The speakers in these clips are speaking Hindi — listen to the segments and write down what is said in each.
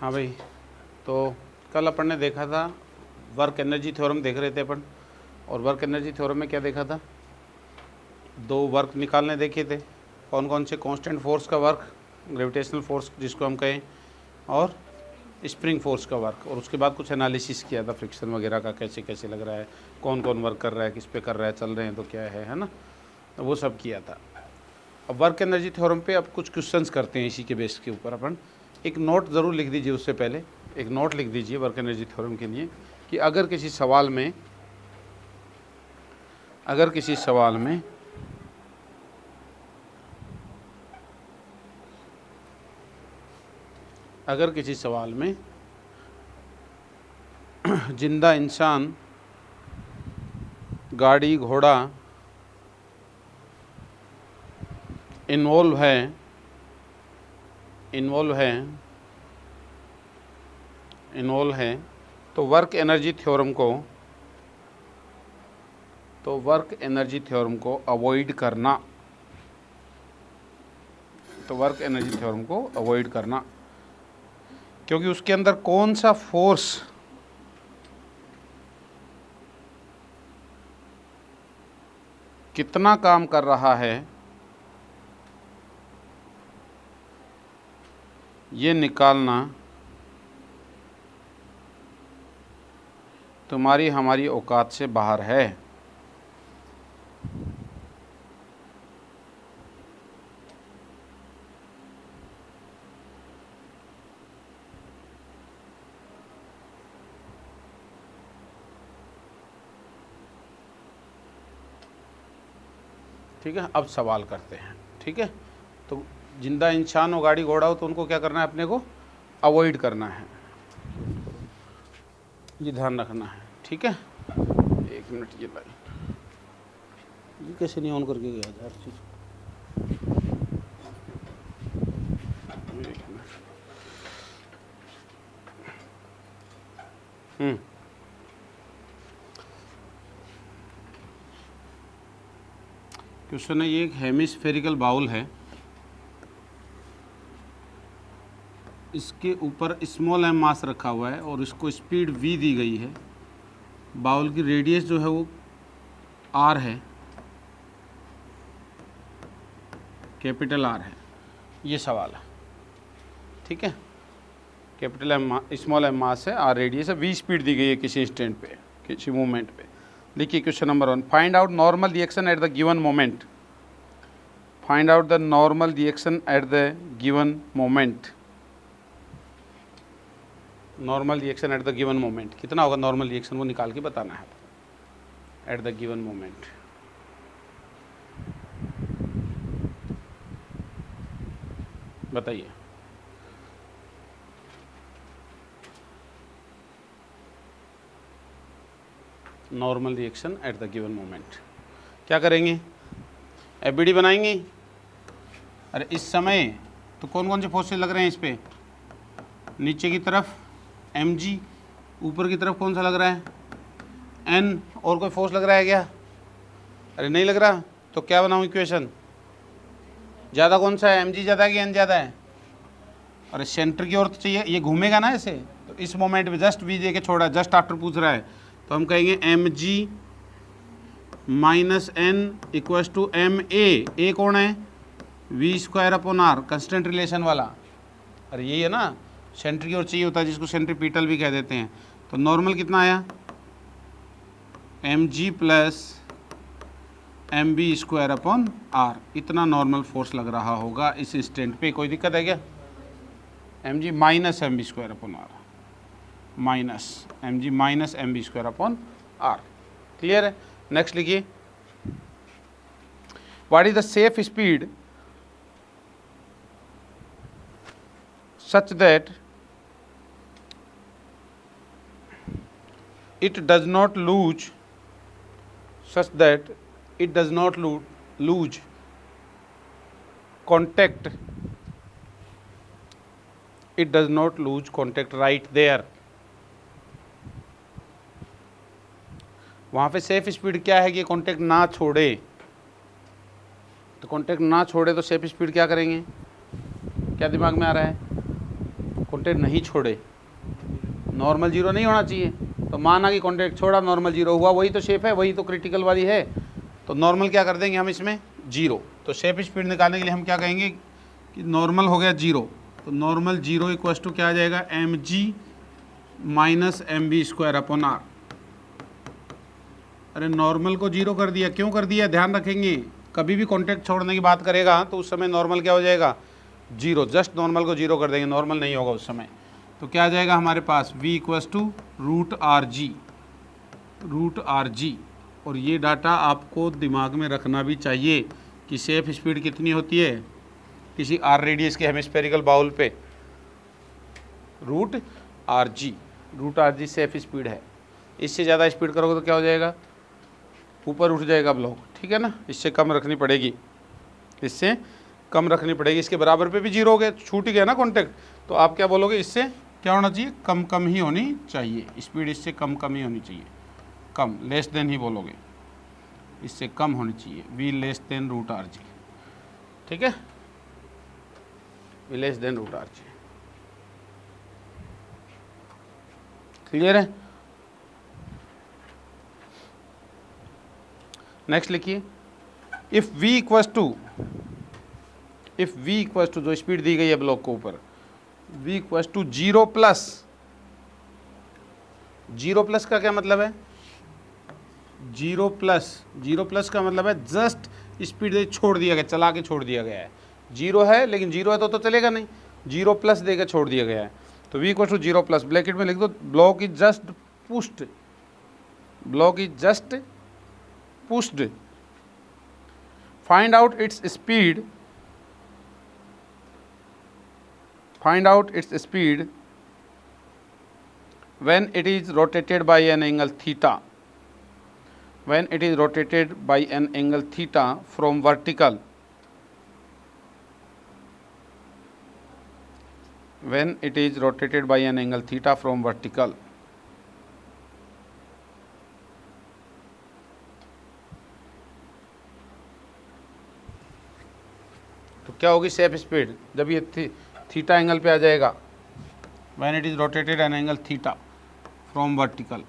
हाँ भाई, तो कल अपन ने देखा था वर्क एनर्जी थ्योरम देख रहे थे अपन, और वर्क एनर्जी थ्योरम में क्या देखा था, दो वर्क निकालने देखे थे। कौन कौन से? कांस्टेंट फोर्स का वर्क, ग्रेविटेशनल फोर्स जिसको हम कहें, और स्प्रिंग फोर्स का वर्क। और उसके बाद कुछ एनालिसिस किया था फ्रिक्शन वगैरह का, कैसे कैसे लग रहा है, कौन कौन वर्क कर रहा है, किस पे कर रहा है, चल रहे हैं तो क्या है ना, तो वो सब किया था। अब वर्क एनर्जी थ्योरम पे अब कुछ क्वेश्चंस करते हैं इसी के बेस के ऊपर। अपन एक नोट ज़रूर लिख दीजिए, उससे पहले एक नोट लिख दीजिए वर्क एनर्जी थ्योरम के लिए कि अगर किसी सवाल में अगर किसी सवाल में जिंदा इंसान, गाड़ी, घोड़ा इन्वॉल्व है तो वर्क एनर्जी थ्योरम को अवॉइड करना, क्योंकि उसके अंदर कौन सा फोर्स कितना काम कर रहा है ये निकालना तुम्हारी हमारी औकात से बाहर है। ठीक है, अब सवाल करते हैं। ठीक है, तो जिंदा इंसान हो, गाड़ी घोड़ा हो, तो उनको क्या करना है, अपने को अवॉइड करना है, ये ध्यान रखना है। ठीक है, एक मिनट, ये लाइन ये कैसे नहीं ऑन करके गया हर चीज़। एक मिनट। क्वेश्चन है, ये एक हेमिस्फेरिकल बाउल है, इसके ऊपर स्मॉल एम मास रखा हुआ है और इसको स्पीड v दी गई है। बाउल की रेडियस जो है वो r है, कैपिटल R है। ये सवाल है। ठीक है, कैपिटल एम, स्मॉल एम मास है, r रेडियस है, v स्पीड दी गई है किसी इंस्टेंट पे, किसी मूवमेंट पे। देखिए question number 1, find out normal reaction at the given moment. Find out the normal reaction at the given moment. Normal reaction at the given moment कितना होगा? नॉर्मल रिएक्शन वो निकाल के बताना है एट द गिवन मोमेंट। बताइए। Normal reaction at the given moment क्या करेंगे? एफबीडी बनाएंगे। अरे इस समय तो कौन कौन से फोर्सेस लग रहे हैं इस पे? नीचे की तरफ mg, ऊपर की तरफ कौन सा लग रहा है? n। और कोई फोर्स लग रहा है क्या? अरे नहीं लग रहा, तो क्या बनाऊँ इक्वेशन? ज़्यादा कौन सा है, mg ज़्यादा है कि n ज़्यादा है? अरे सेंटर की ओर तो चाहिए, ये घूमेगा ना ऐसे, तो इस मोमेंट में जस्ट v दे के छोड़ा, जस्ट आफ्टर पूछ रहा है, तो हम कहेंगे mg minus n equals to ma। कौन है? v square upon r, constant relation वाला। अरे यही है ना, सेंटर की ओर चाहिए होता है, जिसको सेंट्रीपिटल भी कह देते हैं। तो नॉर्मल कितना आया? mg plus mb square upon r। इतना नॉर्मल फोर्स लग रहा होगा इस इंस्टेंट पे। कोई दिक्कत है क्या? mg minus mb square upon r, minus mg minus mb square upon r। Clear है? नेक्स्ट लिखिए, what is the safe speed such that it does not lose contact, right there। वहाँ पे सेफ स्पीड क्या है कि कांटेक्ट ना छोड़े, तो कांटेक्ट ना छोड़े तो सेफ स्पीड क्या करेंगे? क्या दिमाग में आ रहा है? कॉन्टैक्ट नहीं छोड़े, नॉर्मल जीरो नहीं होना चाहिए। तो माना कि कॉन्टैक्ट छोड़ा, नॉर्मल जीरो हुआ, वही तो शेप है, वही तो क्रिटिकल वाली है। तो नॉर्मल क्या कर देंगे हम इसमें, जीरो। तो शेप स्पीड निकालने के लिए हम क्या कहेंगे कि नॉर्मल हो गया जीरो, तो नॉर्मल जीरो इक्वल टू क्या आ जाएगा, M G minus M B square upon R. अरे नॉर्मल को जीरो कर दिया, क्यों कर दिया, ध्यान रखेंगे कभी भी कॉन्टैक्ट छोड़ने की बात करेगा तो उस समय नॉर्मल क्या हो जाएगा, जीरो। जस्ट नॉर्मल को जीरो कर देंगे, नॉर्मल नहीं होगा उस समय। तो क्या आ जाएगा हमारे पास, v equals to root R G. और ये डाटा आपको दिमाग में रखना भी चाहिए कि शेप स्पीड कितनी होती है किसी आर रेडियस के हेमिस्फेरिकल बाउल पे, root R G shape speed है। इससे ज़्यादा स्पीड करोगे तो क्या हो जाएगा, ऊपर उठ जाएगा ब्लॉक, ठीक है ना। इससे कम रखनी पड़ेगी, इससे कम रखनी पड़ेगी। इसके बराबर पे भी जीरो हो गया, छूट गया ना कॉन्टैक्ट, तो आप क्या बोलोगे, इससे क्या होना चाहिए, कम कम ही होनी चाहिए स्पीड, इससे कम कम ही होनी चाहिए, कम, लेस देन ही बोलोगे, इससे कम होनी चाहिए, V less than root R G, ठीक है, V less than root R G. Clear है। नेक्स्ट लिखिए, इफ v इक्वल्स टू जो स्पीड दी गई है ब्लॉक को ऊपर, v equals to zero plus का क्या मतलब है, जीरो प्लस का मतलब है जस्ट स्पीड छोड़ दिया गया, चला के छोड़ दिया गया है। जीरो है लेकिन जीरो है तो चलेगा नहीं, जीरो प्लस देकर छोड़ दिया गया है। तो v equals to zero plus, bracket में लिख दो, block is just pushed, find out its speed when it is rotated by an angle theta, from vertical, तो क्या होगी शेप स्पीड जब ये थीटा एंगल पे आ जाएगा, when it is rotated an angle theta from vertical.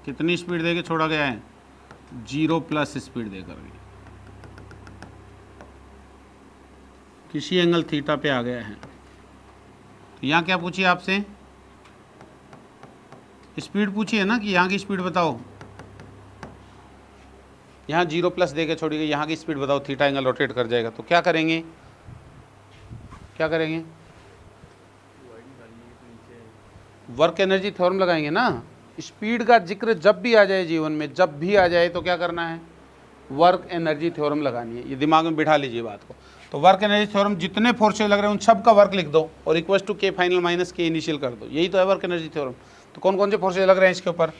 कितनी स्पीड देके छोड़ा गया है, जीरो प्लस स्पीड देकर के किसी एंगल थीटा पे आ गया है। तो यहाँ क्या पूछिए आपसे, स्पीड पूछिए ना कि यहाँ की स्पीड बताओ, यहाँ जीरो प्लस देके छोड़ी गई, यहाँ की स्पीड बताओ, थीटा एंगल रोटेट कर जाएगा। तो क्या करेंगे, वर्क एनर्जी थ्योरम लगाएंगे ना। स्पीड का जिक्र जब भी आ जाए जीवन में, जब भी आ जाए तो क्या करना है, वर्क एनर्जी थ्योरम लगानी है। ये दिमाग में बिठा लीजिए बात को। तो वर्क एनर्जी थ्योरम, जितने फोर्सेज लग रहे हैं उन सब का वर्क लिख दो और equals to K final minus K initial कर दो, यही तो है वर्क एनर्जी थ्योरम। तो कौन कौन से फोर्सेज लग रहे हैं इसके ऊपर,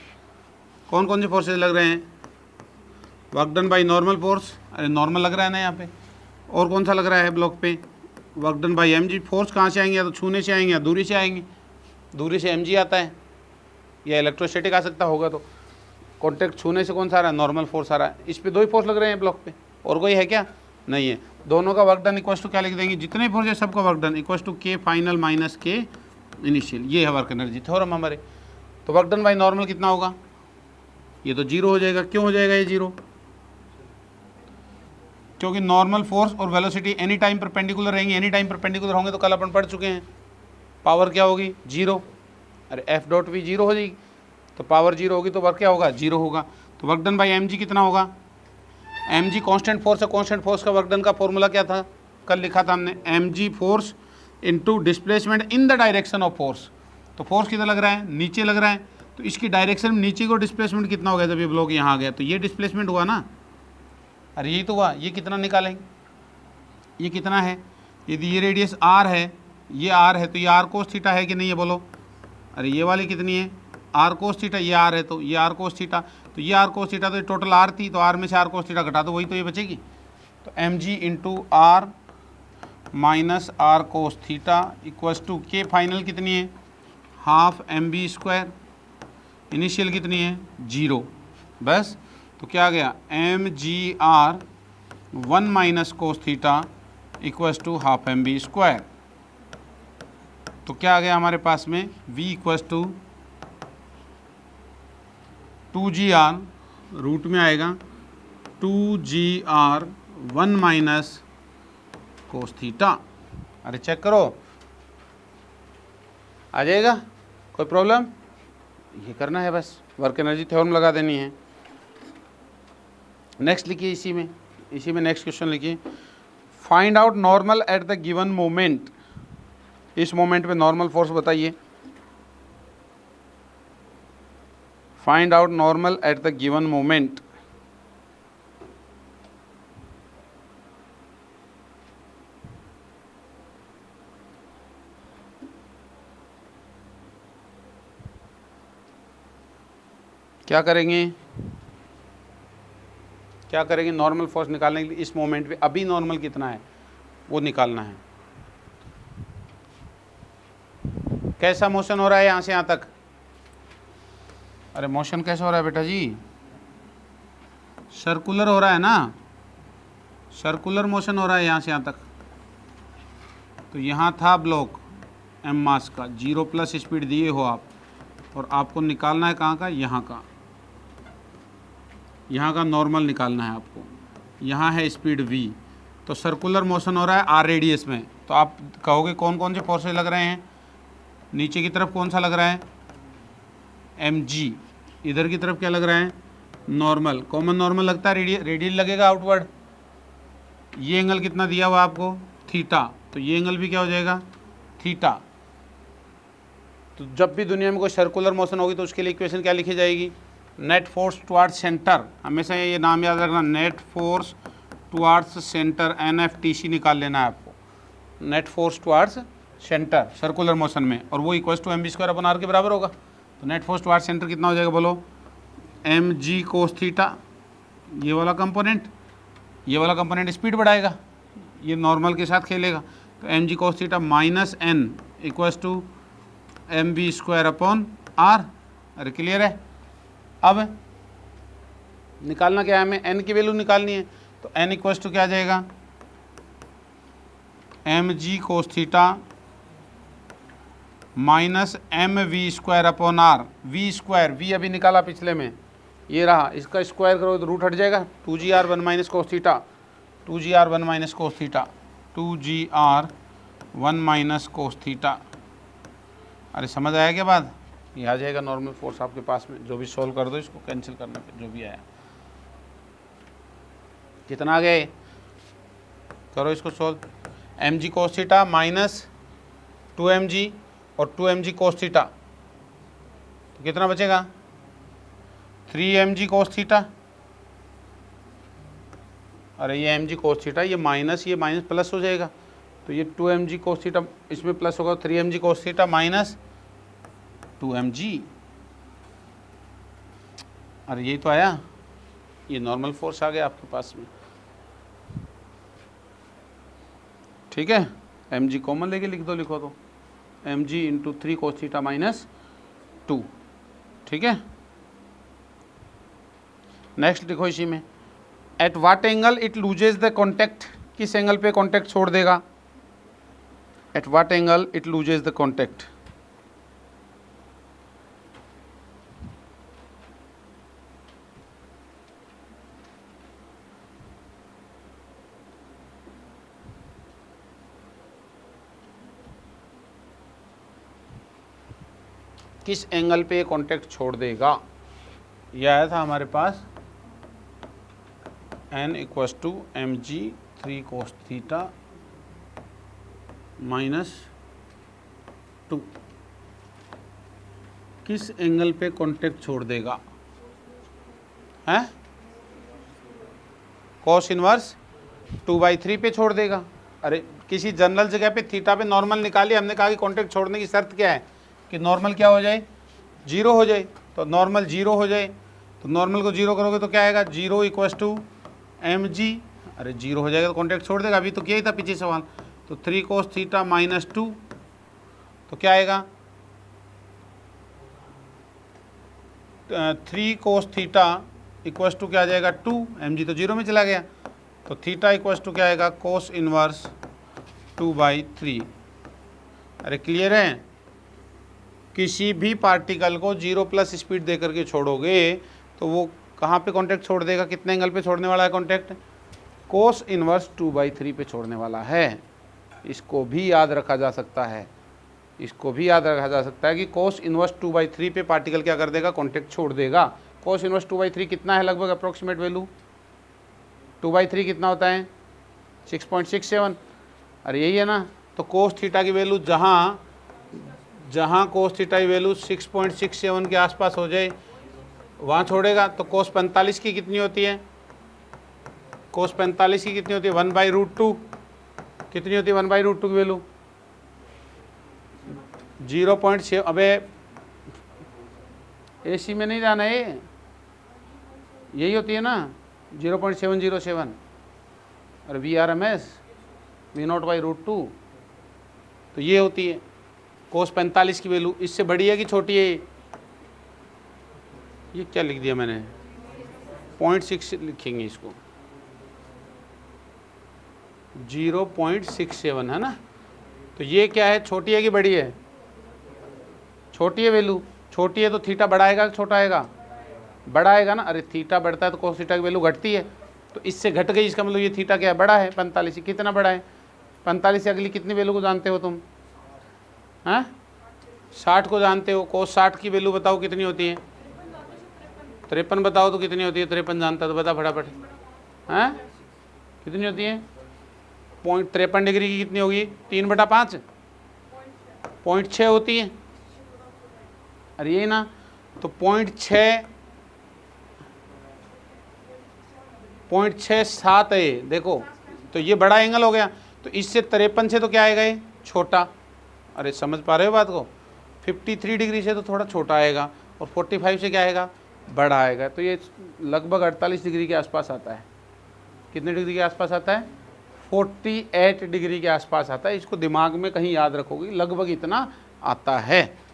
कौन कौन से फोर्सेज लग रहे हैं, work done by normal force, अरे नॉर्मल लग रहा है ना यहाँ पे, और कौन सा लग रहा है ब्लॉक पे, work done by M G. Force कहाँ से आएंगे, या तो छूने से आएंगे या दूरी से आएंगे, दूरी से एम जी आता है या इलेक्ट्रोस्टैटिक आ सकता होगा। तो कॉन्टैक्ट छूने से कौन सा आ रहा है, नॉर्मल फोर्स आ रहा है। इस पे दो ही फोर्स लग रहे हैं ब्लॉक पे, और कोई है क्या, नहीं है। दोनों का वर्क डन इक्वल्स टू क्या लिख देंगे, जितने फोर्स है सबका work done equals to K final minus K initial. ये है वर्क एनर्जी थ्योरम हमारे। तो वर्क डन बाई नॉर्मल कितना होगा, ये तो जीरो हो जाएगा। क्यों हो जाएगा ये जीरो, क्योंकि नॉर्मल फोर्स और वेलोसिटी एनी टाइम परपेंडिकुलर रहेंगे। एनी टाइम परपेंडिकुलर होंगे तो कल अपन पढ़ चुके हैं, पावर क्या होगी, जीरो। अरे एफ डॉट वी जीरो हो जाएगी, तो पावर जीरो होगी तो वर्क क्या होगा, जीरो होगा। तो work done by M G कितना होगा, एम जी कॉन्स्टेंट फोर्स है, कॉन्स्टेंट फोर्स का वर्क डन का फॉर्मूला क्या था, कल लिखा था हमने, M G force into displacement in the direction of force. तो फोर्स कितना लग रहा है, नीचे लग रहा है, तो इसकी डायरेक्शन में नीचे को डिस्प्लेसमेंट कितना हो गया जब ये ब्लॉक यहाँ आ गया, तो ये डिस्प्लेसमेंट हुआ ना। अरे यही तो हुआ। ये कितना निकालेंगे, ये कितना है, यदि ये रेडियस आर है, ये आर है, तो ये आर कोस थीटा है कि नहीं है, बोलो। अरे ये वाली कितनी है, आर कोस थीटा, ये आर है तो ये आर कोस थीटा, तो ये आर कोस थीटा, तो ये टोटल आर थी, तो आर में से आर कोस थीटा घटा दो, वही तो ये बचेगी। तो M G into R minus R cos theta equals to K final कितनी है, half M B square, initial कितनी है, जीरो। बस तो क्या आ गया, M G R 1 minus cos theta equals to half M B square. तो क्या आ गया हमारे पास में, v equals to 2gr, root में आएगा 2gr 1 माइनस कोस थीटा। अरे चेक करो, आ जाएगा, कोई प्रॉब्लम? ये करना है बस, वर्क एनर्जी थ्योरम लगा देनी है। नेक्स्ट लिखिए, इसी में नेक्स्ट क्वेश्चन लिखिए, find out normal at the given moment. इस मोमेंट पे नॉर्मल फोर्स बताइए। Find out normal at the given moment. क्या करेंगे, क्या करेंगे? नॉर्मल फोर्स निकालने के लिए इस मोमेंट पे अभी नॉर्मल कितना है वो निकालना है। कैसा मोशन हो रहा है यहाँ से यहाँ तक? अरे मोशन कैसा हो रहा है बेटा जी? सर्कुलर हो रहा है ना, सर्कुलर मोशन हो रहा है यहाँ से यहाँ तक। तो यहाँ था ब्लॉक एम मास का, 0 प्लस स्पीड दिए हो आप, और आपको निकालना है कहाँ का, यहाँ का, यहाँ का नॉर्मल निकालना है आपको। यहाँ है स्पीड v, तो सर्कुलर मोशन हो रहा है r रेडियस में। तो आप कहोगे कौन कौन से फोर्सेस लग रहे हैं? नीचे की तरफ कौन सा लग रहा है, mg। इधर की तरफ क्या लग रहा है, नॉर्मल। कॉमन नॉर्मल लगता है, रेडियल लगेगा आउटवर्ड। ये एंगल कितना दिया हुआ आपको, थीटा, तो ये एंगल भी क्या हो जाएगा, थीटा। तो जब भी दुनिया में कोई सर्कुलर मोशन होगी तो उसके लिए इक्वेशन क्या लिखी जाएगी, नेट फोर्स टुवार्ड्स सेंटर। हमेशा ये नाम याद रखना, net force towards centre, NFTC निकाल लेना है आपको, net force towards centre circular motion में, और वो equals to mv square upon r के बराबर होगा। तो नेट फोर्स टुवार्ड्स सेंटर कितना हो जाएगा बोलो, mg कोस थीटा, ये वाला कंपोनेंट, ये वाला कंपोनेंट स्पीड बढ़ाएगा, ये नॉर्मल के साथ खेलेगा। तो mg cos theta minus n equals to mv square upon r। अरे क्लियर है? अब निकालना क्या है हमें, n की वैल्यू निकालनी है। तो n इक्वल्स टू क्या आ जाएगा, mg cos theta minus mv square upon r। v square, v अभी निकाला पिछले में, ये रहा, इसका स्क्वायर करो तो रूट हट जाएगा, 2gr 1 minus cos theta, 2gr 1 minus cos theta, 2gr 1 minus cos theta. अरे समझ आया क्या बात? ये आ जाएगा नॉर्मल फोर्स आपके पास में। जो भी सॉल्व कर दो इसको, कैंसिल करने पे जो भी आया। कितना आ गया, करो इसको solve. mg cos theta minus 2mg और 2mg कोस थीटा, तो कितना बचेगा, 3mg कोस थीटा। अरे ये mg कोस थीटा, ये माइनस प्लस हो जाएगा, तो ये 2mg कोस थीटा इसमें प्लस होगा, 3mg कोस थीटा माइनस 2mg। अरे यही तो आया, ये नॉर्मल फोर्स आ गया आपके पास में। ठीक है, mg कॉमन लेके लिख दो, लिखो तो mg into 3 cos theta minus 2। ठीक है, नेक्स्ट लिखो इसी में, at what angle it loses the contact. किस एंगल पे कॉन्टैक्ट छोड़ देगा, at what angle it loses the contact. किस एंगल पे कॉन्टैक्ट छोड़ देगा, यह आया था हमारे पास, n equals to mg 3 cos theta minus 2। किस एंगल पे कॉन्टैक्ट छोड़ देगा, है कॉस इनवर्स 2/3 पे छोड़ देगा। अरे किसी जनरल जगह पे थीटा पे नॉर्मल निकालिए, हमने कहा कि कॉन्टैक्ट छोड़ने की शर्त क्या है कि नॉर्मल क्या हो जाए, 0 हो जाए। तो नॉर्मल 0 हो जाए, तो नॉर्मल को 0 करोगे तो क्या आएगा, 0 इक्वल्स टू mg। अरे 0 हो जाएगा तो कॉन्टैक्ट छोड़ देगा, अभी तो किया ही था पीछे सवाल। तो 3 कोस थीटा माइनस 2, तो क्या आएगा, 3 कोस थीटा इक्वस टू क्या आ जाएगा 2, mg तो 0 में चला गया, तो थीटा इक्वस टू क्या आएगा कोस इनवर्स 2/3। अरे क्लियर है? किसी भी पार्टिकल को 0+ स्पीड दे करके छोड़ोगे तो वो कहाँ पे कांटेक्ट छोड़ देगा, कितने एंगल पे छोड़ने वाला है कांटेक्ट? कोस इनवर्स 2/3 पे छोड़ने वाला है। इसको भी याद रखा जा सकता है, इसको भी याद रखा जा सकता है कि कोस इनवर्स 2/3 पे पार्टिकल क्या कर देगा, कांटेक्ट छोड़ देगा। कोस इनवर्स 2/3 कितना है लगभग अप्रोक्सीमेट वैल्यू? 2/3 कितना होता है? 6.67। अरे यही है ना, तो कोस थीटा की वैल्यू जहाँ कोस थीटा की वैल्यू 6.67 के आसपास हो जाए वहाँ छोड़ेगा। तो कोस 45 की कितनी होती है? कोस 45 की कितनी होती है? 1/√2। कितनी होती है 1/√2 की वैल्यू? 0.7। अबे एसी में नहीं जाना है, यही होती है ना 0.707। और VRMS V0/√2 तो ये होती है कोस 45 की वैल्यू। इससे बड़ी है कि छोटी है? ये क्या लिख दिया मैंने? 0.6 लिखेंगे इसको, 0.67 है ना। तो ये क्या है, छोटी है कि बड़ी है? छोटी है वैल्यू। छोटी है तो थीटा बड़ा आएगा कि छोटा आएगा? बड़ा आएगा ना। अरे थीटा बढ़ता है तो कोस थीटा की वैल्यू घटती है, तो इससे घट गई, इसका मतलब ये थीटा क्या है, बड़ा है 45 से। कितना बड़ा है? 45 से अगली कितनी वैल्यू को जानते हो तुम? हाँ 60 को जानते हो। कोस 60 की वैल्यू बताओ कितनी होती है? 53 बताओ तो कितनी होती है? 53 जानता तो बता फटाफट। हाँ कितनी होती है? 0.53 डिग्री की कितनी होगी? 3/5 0.6 होती है। अरे ये ना, तो 0.67 है देखो, तो ये बड़ा एंगल हो गया। तो इससे 53 से तो क्या आएगा, ये छोटा। अरे समझ पा रहे हो बात को? 53 डिग्री से तो थोड़ा छोटा आएगा, और 45 से क्या आएगा, बड़ा आएगा। तो ये लगभग 48 डिग्री के आसपास आता है। कितने डिग्री के आसपास आता है? 48 डिग्री के आसपास आता है। इसको दिमाग में कहीं याद रखोगे, लगभग इतना आता है।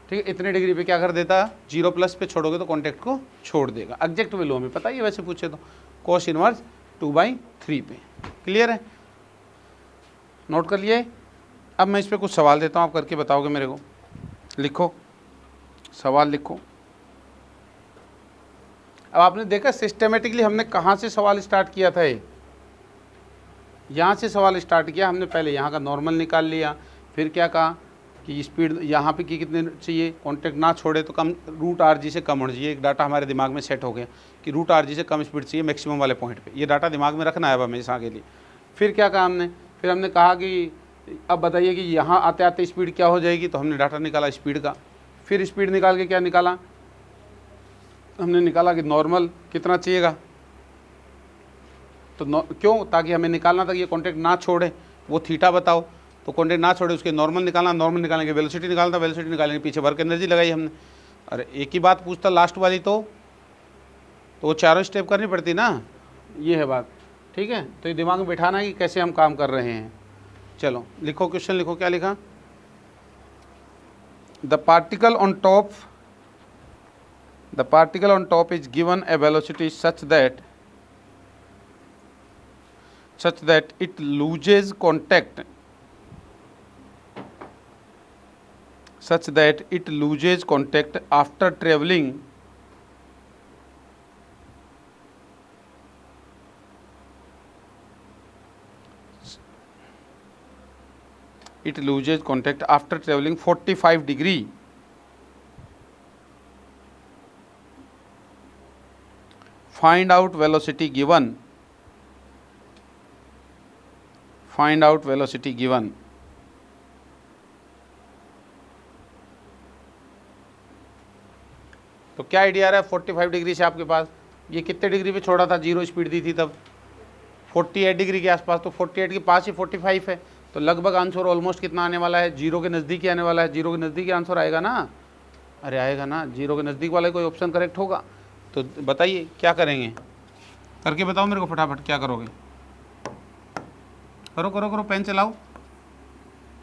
ठीक है, इतने डिग्री पे क्या कर देता, 0+ पे छोड़ोगे तो कॉन्टैक्ट को छोड़ देगा। एग्जैक्ट वैल्यू हमें पता ही है, वैसे पूछे तो कोस इनवर्स 2/3 पे। क्लियर है? नोट कर लिए? अब मैं इस पर कुछ सवाल देता हूँ, आप करके बताओगे मेरे को। लिखो, सवाल लिखो। अब आपने देखा सिस्टेमेटिकली हमने कहाँ से सवाल स्टार्ट किया था? यहाँ से सवाल स्टार्ट किया हमने। पहले यहाँ का नॉर्मल निकाल लिया, फिर क्या कहा कि स्पीड यहाँ पे की कितने चाहिए, कांटेक्ट ना छोड़े तो कम, √RG से कम होना चाहिए। एक डाटा हमारे दिमाग में सेट हो गया कि √RG से कम स्पीड चाहिए मैक्सिमम वाले पॉइंट पे। ये डाटा दिमाग में रखना है अब हमेशा के लिए। फिर क्या कहा हमने? फिर हमने कहा कि अब बताइए कि यहाँ आते आते स्पीड क्या हो जाएगी, तो हमने डाटा निकाला स्पीड का। फिर स्पीड निकाल के क्या निकाला? हमने निकाला कि नॉर्मल कितना चाहिएगा। तो क्यों? ताकि हमें निकालना था कि ये कॉन्टैक्ट ना छोड़े, वो थीटा बताओ। तो कॉन्टैक्ट ना छोड़े उसके नॉर्मल निकालना, नॉर्मल निकालेंगे वेलोसिटी निकालना, वेलोसिटी निकालेंगे पीछे वर्क एनर्जी लगाई हमने। अरे एक ही बात पूछता लास्ट वाली, तो वो चारों स्टेप करनी पड़ती ना। ये है बात, ठीक है। तो ये दिमाग में बैठाना है कि कैसे हम काम कर रहे हैं। चलो लिखो, क्वेश्चन लिखो। क्या लिखा? The particle on top is given A velocity such that it loses contact after traveling it loses contact after traveling 45 degree find out velocity given तो क्या आइडिया आ रहा है 45 डिग्री से आपके पास? ये कितने डिग्री पे छोड़ा था, जीरो स्पीड दी थी तब? 48 डिग्री के आसपास। तो 48 के पास ही 45 है, तो लगभग आंसर ऑलमोस्ट कितना आने वाला है, जीरो के नज़दीक ही आने वाला है। जीरो के नज़दीक ही आंसर आएगा ना। अरे आएगा ना, जीरो के नज़दीक वाला कोई ऑप्शन करेक्ट होगा। तो बताइए क्या करेंगे, करके बताओ मेरे को फटाफट, क्या करोगे? करो करो करो, पेन चलाओ।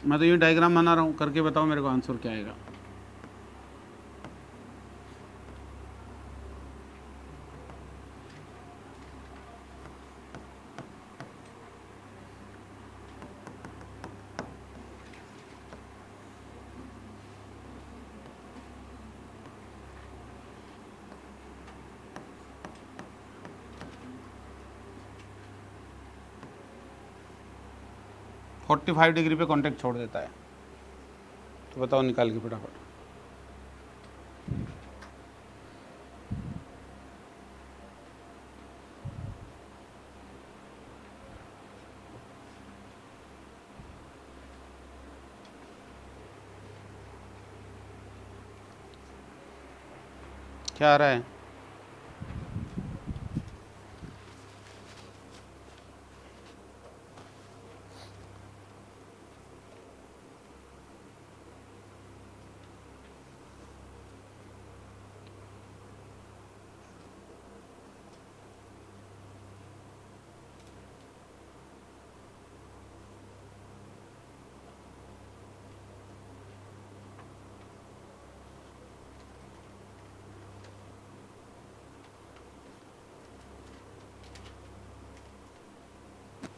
मैं तो ये डायग्राम बना रहा हूँ, करके बताओ मेरे को आंसर क्या आएगा। 45 डिग्री पे कॉन्टैक्ट छोड़ देता है। तो बताओ निकाल के फटाफट। क्या आ रहा है?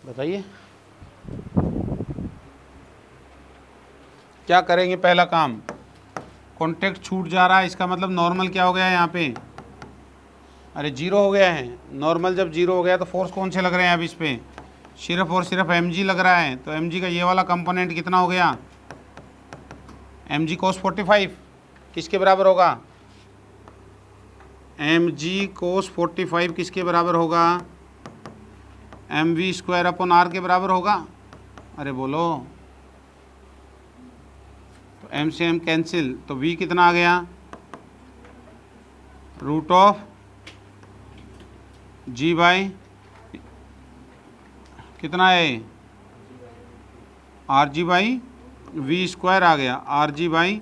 बताइए क्या करेंगे? पहला काम, कॉन्टैक्ट छूट जा रहा है, इसका मतलब नॉर्मल क्या हो गया है यहाँ पे? अरे जीरो हो गया है। नॉर्मल जब जीरो हो गया तो फोर्स कौन से लग रहे हैं अब इस पे? सिर्फ और सिर्फ mg लग रहा है। तो mg का ये वाला कंपोनेंट कितना हो गया? mg cos 45 किसके बराबर होगा? mg cos 45 किसके बराबर होगा? mv² अपॉन r के बराबर होगा। अरे बोलो। तो m से m कैंसिल, तो v कितना आ गया? रूट ऑफ g बाई कितना है? आर जी बाई v² आ गया, आर जी बाई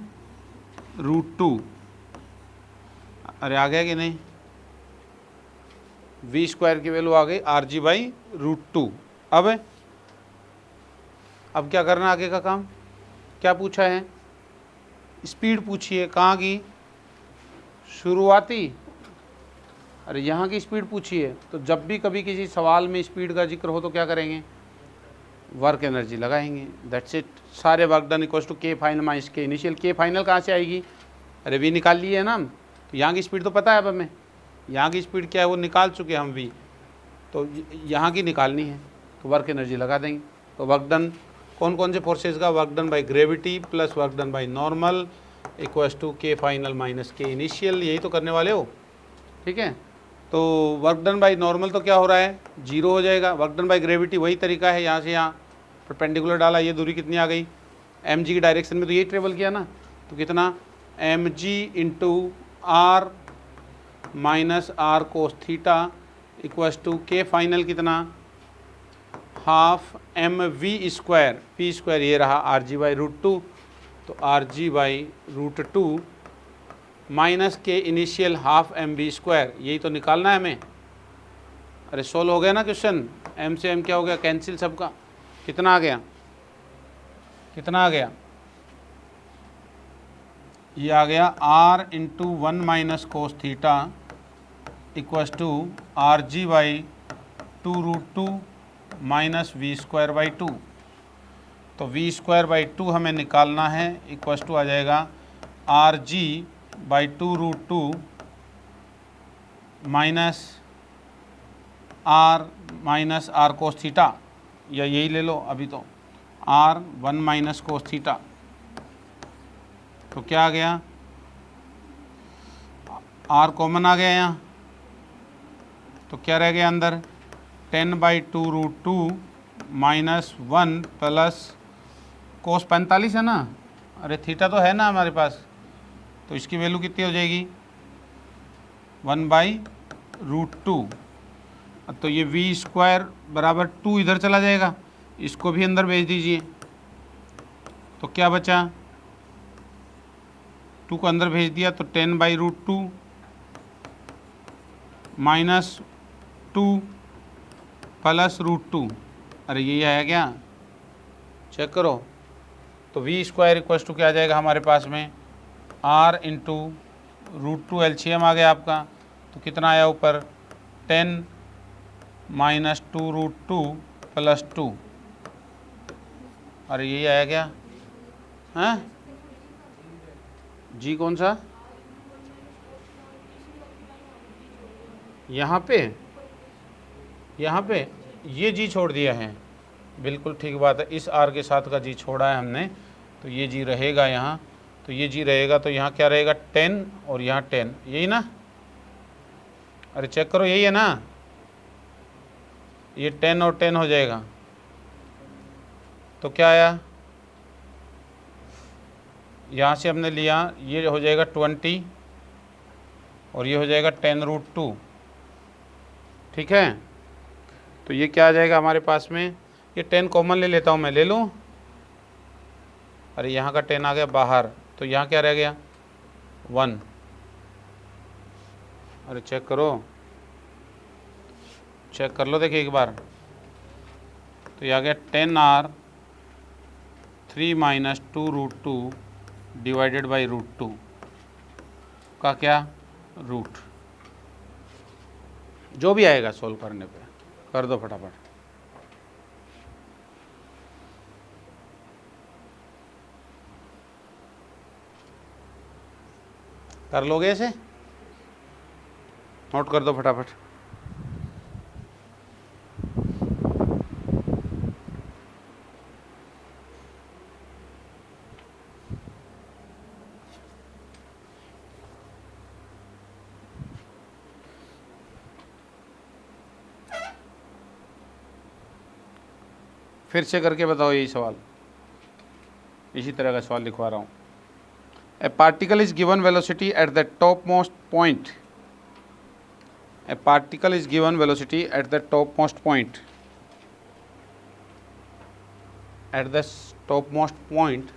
√2। अरे आ गया कि नहीं? v² की वैल्यू आ गई आर जी बाई √2। अब क्या करना आगे का काम? क्या पूछा है? स्पीड पूछी है। कहाँ की? शुरुआती। अरे यहाँ की स्पीड पूछी है। तो जब भी कभी किसी सवाल में स्पीड का जिक्र हो तो क्या करेंगे? वर्क एनर्जी लगाएंगे। That's it. सारे work done equals to K final minus K initial. के फाइनल कहाँ से आएगी? अरे वी निकाल लिए है ना हम। तो यहाँ की स्पीड तो पता है अब हमें। यहाँ की स्पीड क्या है वो निकाल चुके हम वी। तो यहाँ की निकालनी है तो वर्क एनर्जी लगा देंगे। तो वर्क डन कौन कौन से फोर्सेज का? Work done by gravity plus work done by normal equals to K final minus K initial. यही तो करने वाले हो। ठीक है। तो वर्क डन बाई नॉर्मल तो क्या हो रहा है? जीरो हो जाएगा। वर्क डन बाई ग्रेविटी वही तरीका है, यहाँ से यहाँ परपेंडिकुलर डाला, ये दूरी कितनी आ गई? mg की डायरेक्शन में तो यही ट्रेवल किया ना। तो कितना? mg into r minus R cos theta equals to K final कितना? हाफ mv², p² ये रहा आर जी बाई √2। तो R G by √2 minus K initial half mv²। यही तो निकालना है हमें। अरे सोल्व हो गया ना क्वेश्चन। m से m क्या हो गया? कैंसिल सबका। कितना आ गया? कितना आ गया? ये आ गया r into 1 minus cos theta equals to R G by 2√2 minus v² by 2। तो v² बाई 2 हमें निकालना है, इक्वल्स टू आ जाएगा R G by 2√2 minus R cos theta, या यही ले लो अभी तो, r 1 माइनस कोस थीटा। तो क्या आ गया? r कॉमन आ गया यहाँ। तो क्या रह गया अंदर? 10/2√2 माइनस 1 प्लस कोस 45 है ना। अरे थीटा तो है ना हमारे पास। तो इसकी वैल्यू कितनी हो जाएगी? 1/√2। तो ये v² बराबर 2 इधर चला जाएगा, इसको भी अंदर भेज दीजिए। तो क्या बचा? 2 को अंदर भेज दिया तो 10/√2 माइनस 2 प्लस √2। अरे यही आया क्या? चेक करो। तो v² इक्वल्स टू क्या आ जाएगा हमारे पास में? r इंटू √2 एलसीएम आ गया आपका। तो कितना आया ऊपर? 10 माइनस 2√2 प्लस 2। अरे यही आया क्या? हैं? जी कौन सा? यहाँ पे ये जी छोड़ दिया है। बिल्कुल ठीक बात है। इस आर के साथ का जी छोड़ा है हमने, तो ये जी रहेगा यहाँ, तो ये जी रहेगा, तो यहाँ क्या रहेगा 10 और यहाँ 10, यही ना? अरे चेक करो, यही है ना? ये 10 और 10 हो जाएगा, तो क्या आया? यहाँ से हमने लिया, ये हो जाएगा 20 और ये हो जाएगा 10√2, ठीक है? तो ये क्या आ जाएगा हमारे पास में? ये 10 कॉमन ले लेता हूँ मैं, ले लूँ? अरे यहाँ का 10 आ गया बाहर, तो यहाँ क्या रह गया 1। अरे चेक करो, चेक कर लो, देखिए एक बार, तो ये आ गया 10R 3 - 2√2 डिवाइडेड बाई √2 का क्या रूट, जो भी आएगा सोल्व करने पे। कर दो फटाफट। कर लोगे ऐसे? नोट कर दो फटाफट। फिर से करके बताओ यही सवाल, इसी तरह का सवाल लिखवा रहा हूँ। ए particle is given velocity at the top most point, A particle is given velocity at the top most point, at the topmost point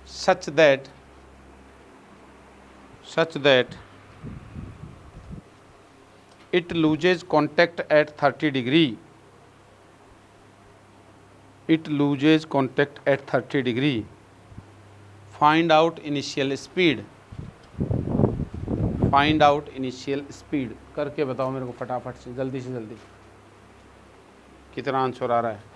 such that it loses contact at 30 degree, it loses contact at 30 degree, find out initial speed, find out initial speed। करके बताओ मेरे को फटाफट से जल्दी कितना आंसर आ रहा है।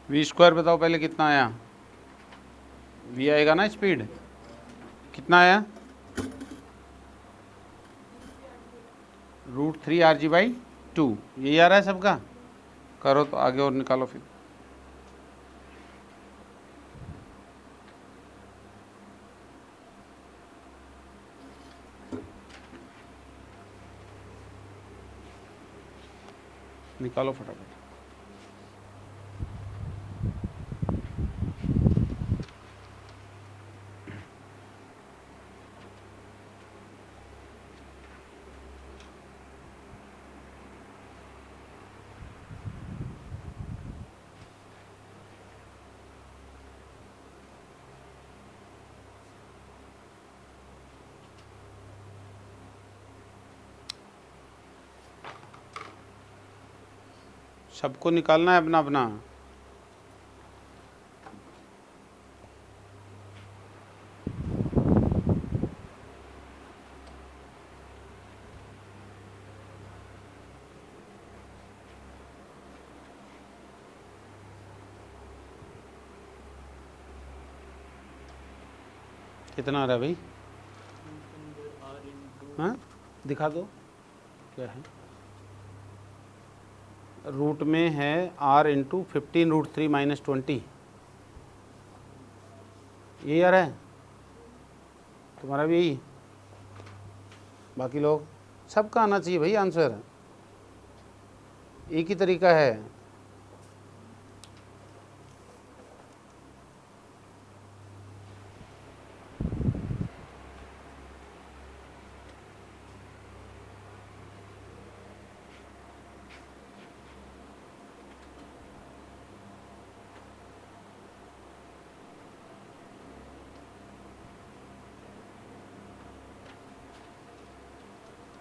v² बताओ पहले कितना आया? v आएगा ना, स्पीड कितना आया? √3rg/2, यही आ रहा है सबका? करो तो आगे और निकालो फिर। निकालो फटाफट। सबको निकालना है अपना अपना। कितना आ रहा है भाई? हाँ दिखा दो क्या है। रूट में है r × 15√3 - 20, यही आ रहा है तुम्हारा भी यही? बाकी लोग सबका आना चाहिए भाई आंसर, एक ही तरीका है।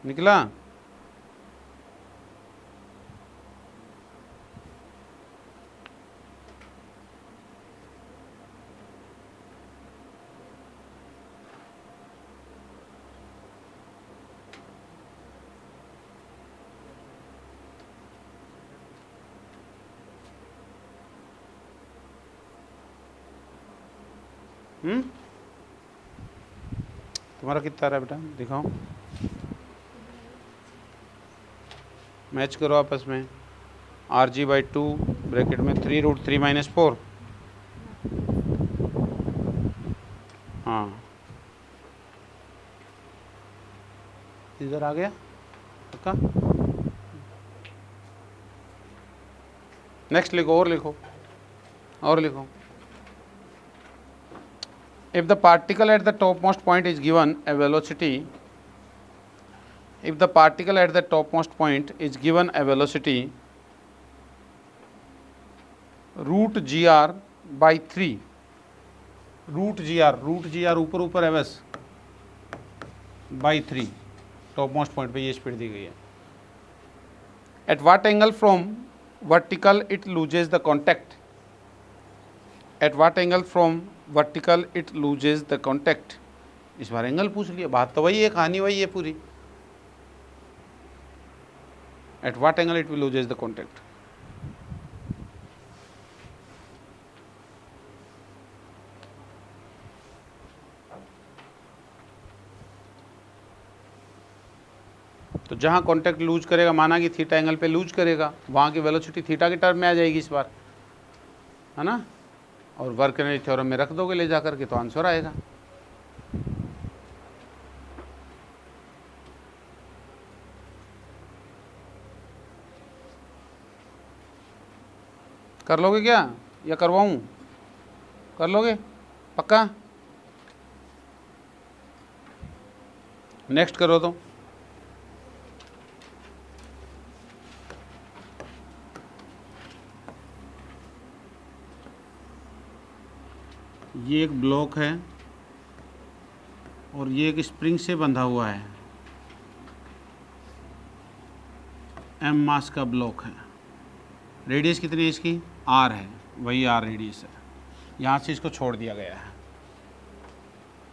निकला? तुम्हारा कितना रहा बेटा, दिखाओ, मैच करो आपस में। Rg/2 ब्रैकेट में 3√3-4। हाँ, इधर आ गया पक्का। नेक्स्ट लिखो, और लिखो, और लिखो। If the particle at the topmost point is given a velocity, if the particle at the topmost point is given a velocity root gr/3, root gr ऊपर ऊपर है बस, by 3, topmost point पे ये स्पीड दी गई है। At what angle from vertical it loses the contact? At what angle from vertical it loses the contact? इस बार एंगल पूछ लिया, बात तो वही है, कहानी वही है पूरी। At what angle it will loses the contact? तो जहां कॉन्टैक्ट लूज करेगा, माना कि थीटा एंगल पे लूज करेगा, वहां की वेलोसिटी थीटा के टर्म में आ जाएगी इस बार, है ना। और वर्क-एनर्जी थ्योरम में रख दोगे ले जाकर के, तो आंसर आएगा। कर लोगे क्या, या करवाऊं? कर लोगे पक्का? नेक्स्ट करो तो। ये एक ब्लॉक है और ये एक स्प्रिंग से बंधा हुआ है, m मास का ब्लॉक है। रेडियस कितनी है इसकी? r है, वही r रेडियस है। यहाँ से इसको छोड़ दिया गया है,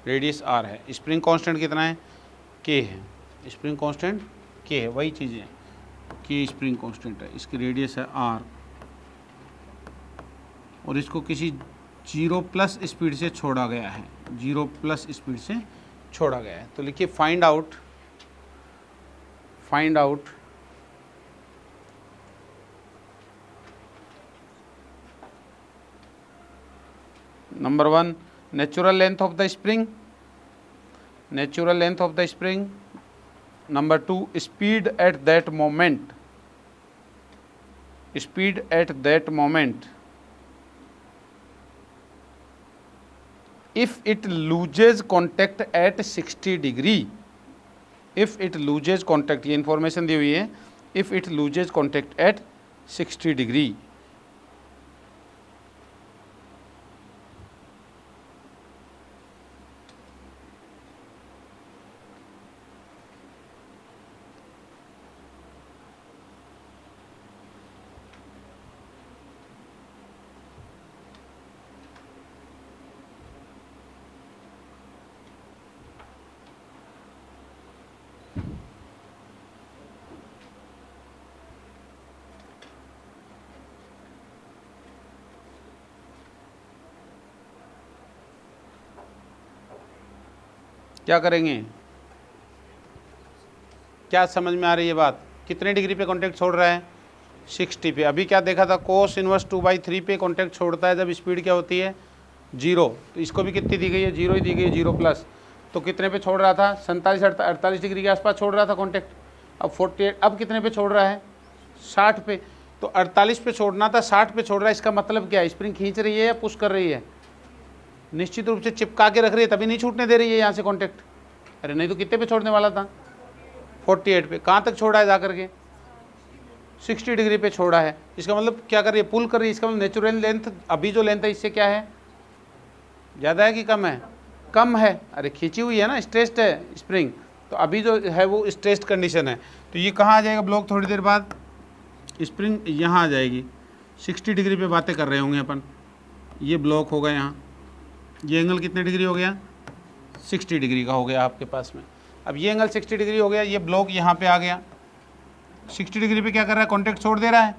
रेडियस r है। स्प्रिंग कांस्टेंट कितना है? k है। स्प्रिंग कांस्टेंट k है, वही चीज़ें, k स्प्रिंग कांस्टेंट है, इसकी रेडियस है r, और इसको किसी 0+ स्पीड से छोड़ा गया है, 0+ स्पीड से छोड़ा गया है। तो लिखिए find out number 1 natural length of the spring, number 2 speed at that moment, if it loses contact at 60 degree, if it loses contact, ये इंफॉर्मेशन दी हुई है, if it loses contact at 60 degree। क्या करेंगे? क्या समझ में आ रही है बात? कितने डिग्री पे कॉन्टैक्ट छोड़ रहा है? 60 पे। अभी क्या देखा था? cos इनवर्स 2/3 पे कॉन्टैक्ट छोड़ता है जब स्पीड क्या होती है? 0। तो इसको भी कितनी दी गई है? 0 ही दी गई है, 0+। तो कितने पे छोड़ रहा था? 47-48 डिग्री के आसपास छोड़ रहा था कॉन्टैक्ट। अब 48, अब कितने पे छोड़ रहा है? 60 पे। तो 48 पे छोड़ना था, 60 पे छोड़ रहा है। इसका मतलब क्या है? स्प्रिंग खींच रही है या पुश कर रही है? निश्चित रूप से चिपका के रख रही है, तभी नहीं छूटने दे रही है यहाँ से कॉन्टैक्ट। अरे नहीं तो कितने पे छोड़ने वाला था? 48 पे। कहाँ तक छोड़ा है जा करके? 60 डिग्री पे छोड़ा है। इसका मतलब क्या कर रही है? पुल कर रही है। इसका मतलब नेचुरल लेंथ, अभी जो लेंथ है इससे क्या है? ज़्यादा है कि कम है? कम है। अरे खींची हुई है ना, स्ट्रेस्ड है स्प्रिंग, तो तो अभी जो है वो स्ट्रेस्ड कंडीशन है, तो ये कहाँ आ जाएगा ब्लॉक थोड़ी देर बाद, स्प्रिंग यहाँ आ जाएगी, 60 डिग्री पे बातें कर रहे होंगे अपन, ये ब्लॉक होगा यहाँ, ये एंगल कितने डिग्री हो गया, 60 डिग्री का हो गया आपके पास में। अब ये एंगल 60 डिग्री हो गया, ये ब्लॉक यहाँ पे आ गया, 60 डिग्री पे क्या कर रहा है, कॉन्टैक्ट छोड़ दे रहा है,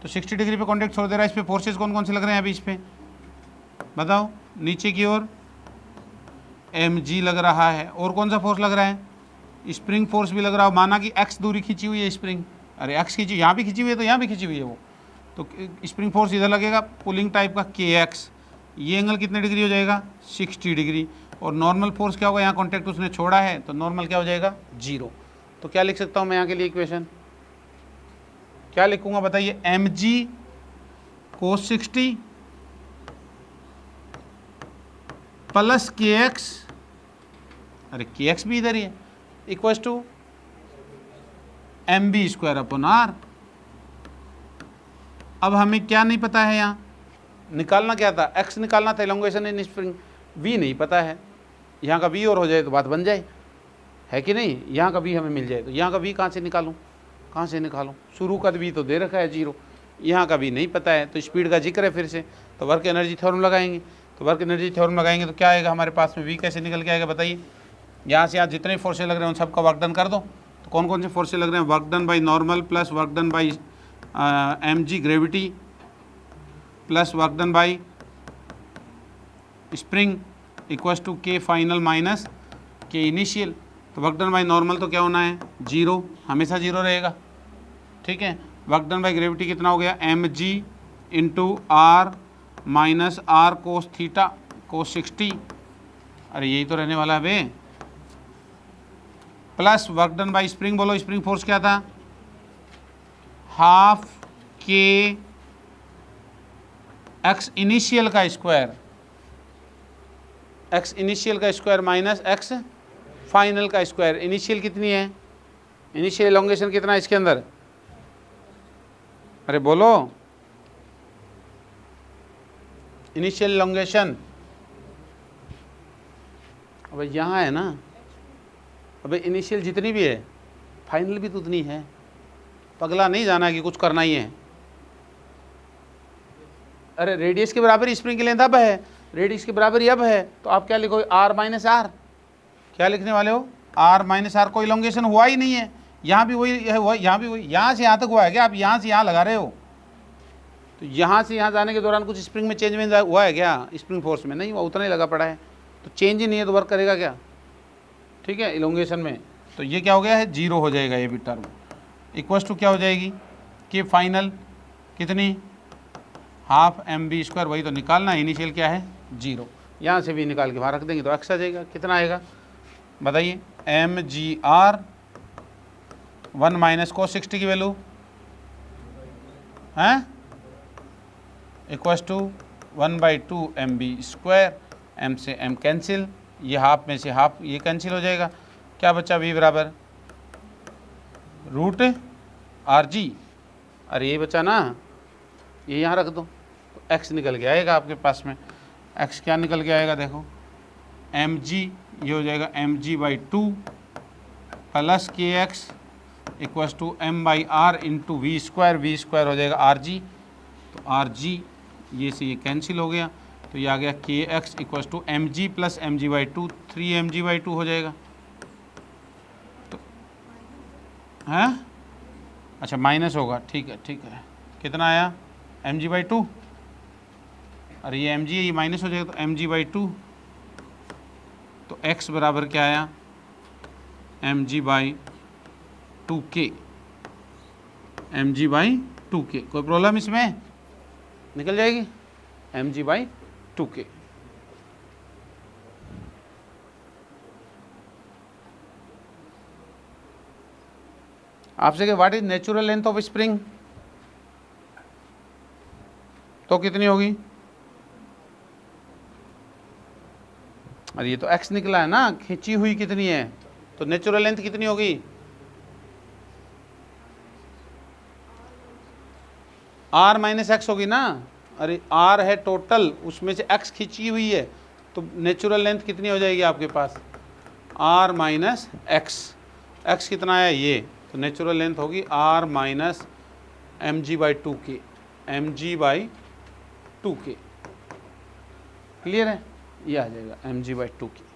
तो 60 डिग्री पे कॉन्टैक्ट छोड़ दे रहा है, इस पे फोर्सेस कौन कौन से लग रहे हैं अभी इस पे बताओ, नीचे की ओर mg लग रहा है, और कौन सा फोर्स लग रहा है, स्प्रिंग फोर्स भी लग रहा है, माना कि x दूरी खींची हुई है स्प्रिंग, अरे x खींची, यहाँ भी खींची हुई है तो यहाँ भी खींची हुई है वो, तो स्प्रिंग फोर्स इधर लगेगा पुलिंग टाइप का kx, ये एंगल कितने डिग्री हो जाएगा 60 डिग्री, और नॉर्मल फोर्स क्या होगा, यहाँ कॉन्टैक्ट उसने छोड़ा है तो नॉर्मल क्या हो जाएगा 0। तो क्या लिख सकता हूँ मैं यहाँ के लिए इक्वेशन, क्या लिखूंगा बताइए, mg cos 60 प्लस kx, अरे kx भी इधर ही है, equals to mb square upon r। अब हमें क्या नहीं पता है, यहाँ निकालना क्या था, x निकालना था, एलोंगेशन इन स्प्रिंग, v नहीं पता है, यहाँ का v और हो जाए तो बात बन जाए, है कि नहीं, यहाँ का v हमें मिल जाए, तो यहाँ का v कहाँ से निकालूँ, कहाँ से निकालूँ, शुरू का v तो दे रखा है 0, यहाँ का v नहीं पता है, तो स्पीड का जिक्र है फिर से, तो वर्क एनर्जी थ्योरम लगाएंगे, तो वर्क एनर्जी थ्योरम लगाएंगे तो क्या आएगा हमारे पास में, v कैसे निकल के आएगा बताइए, यहाँ से यहाँ जितने फोर्सेज लग रहे हैं उन सबका वर्क डन कर दो, तो कौन कौन से फोर्सेज लग रहे हैं, work done by normal plus work done by mg gravity plus work done by spring equals to k final minus k initial, तो वर्क डन बाई नॉर्मल तो क्या होना है 0, हमेशा 0 रहेगा, ठीक है, वर्क डन बाई ग्रेविटी कितना हो गया mg into r minus r cos theta cos 60, अरे यही तो रहने वाला है बे, plus work done by spring, बोलो स्प्रिंग फोर्स क्या था, हाफ के एक्स इनिशियल का स्क्वायर, एक्स इनिशियल का स्क्वायर माइनस एक्स फाइनल का स्क्वायर, इनिशियल कितनी है, इनिशियल एलोंगेशन कितना है इसके अंदर, अरे बोलो इनिशियल एलोंगेशन, अब यहाँ है ना, अबे इनिशियल जितनी भी है फाइनल भी तो उतनी है, पगला नहीं जाना कि कुछ करना ही है, अरे रेडियस के बराबर स्प्रिंग की लेंथ अब है, रेडियस के बराबर ही अब है, तो आप क्या लिखोगे r माइनस आर, क्या लिखने वाले हो r माइनस आर, कोई इलोंगेशन हुआ ही नहीं है, यहाँ भी वही है, यहाँ भी वही, यहाँ से यहाँ तक हुआ है क्या, आप यहाँ से यहाँ लगा रहे हो, तो यहाँ से यहाँ जाने के दौरान कुछ स्प्रिंग में चेंज हुआ है क्या, स्प्रिंग फोर्स में नहीं हुआ, उतना ही लगा पड़ा है, तो चेंज ही नहीं है तो वर्क करेगा क्या, ठीक है, इलोंगेशन में, तो ये क्या हो गया है 0 हो जाएगा ये भी टर्म, इक्वल्स टू क्या हो जाएगी कि फाइनल कितनी हाफ mb स्क्वायर, वही तो निकालना है, इनिशियल क्या है 0, यहाँ से भी निकाल के वहाँ रख देंगे तो x आ जाएगा, कितना आएगा बताइए, mgr 1 माइनस कोस 60 की वैल्यू है equals to 1/2 mb square, m से m कैंसिल, ये हाफ में से हाफ ये कैंसिल हो जाएगा, क्या बचा v बराबर रूट rg, अरे ये बचा ना, ये यहाँ रख दो, तो x निकल के आएगा आपके पास में, x क्या निकल के आएगा देखो, mg ये हो जाएगा mg/2 plus kx equals to m/r into V square हो जाएगा rg, तो rg ये से ये कैंसिल हो गया, तो ये आ गया kx equals to mg plus mg/2, 3mg/2 हो जाएगा, तो है अच्छा माइनस होगा, ठीक है कितना आया mg/2, अरे ये mg है, ये माइनस हो जाएगा, तो mg/2, तो x बराबर क्या आया mg/2k, mg/2k, कोई प्रॉब्लम इसमें, निकल जाएगी mg/2k। आपसे कि what is natural length of spring, तो कितनी होगी, अरे ये तो x निकला है ना, खींची हुई कितनी है, तो नेचुरल लेंथ कितनी होगी, r माइनस एक्स होगी ना, अरे r है टोटल, उसमें से x खींची हुई है, तो नेचुरल लेंथ कितनी हो जाएगी आपके पास, आर माइनस एक्स, एक्स कितना है ये, तो नेचुरल लेंथ होगी R minus M G by two K, M G by two K. Clear है, ये आ जाएगा एम जी बाई टू के।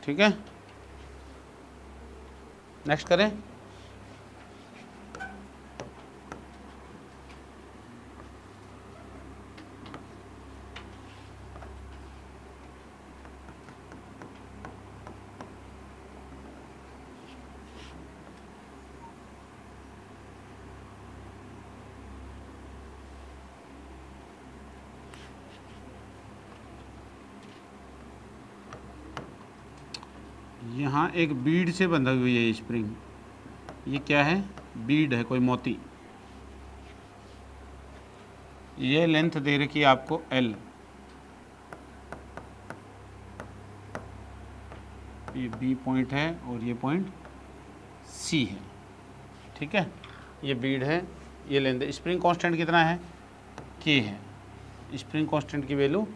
ठीक है, नेक्स्ट करें। यहाँ एक बीड से बंधा हुई है स्प्रिंग, ये क्या है, बीड है, कोई मोती। ये लेंथ दे रखी है आपको एल, ये बी पॉइंट है और ये पॉइंट सी है। ठीक है, ये बीड है, ये लेंथ है। स्प्रिंग कांस्टेंट कितना है, के है, स्प्रिंग कांस्टेंट की वैल्यू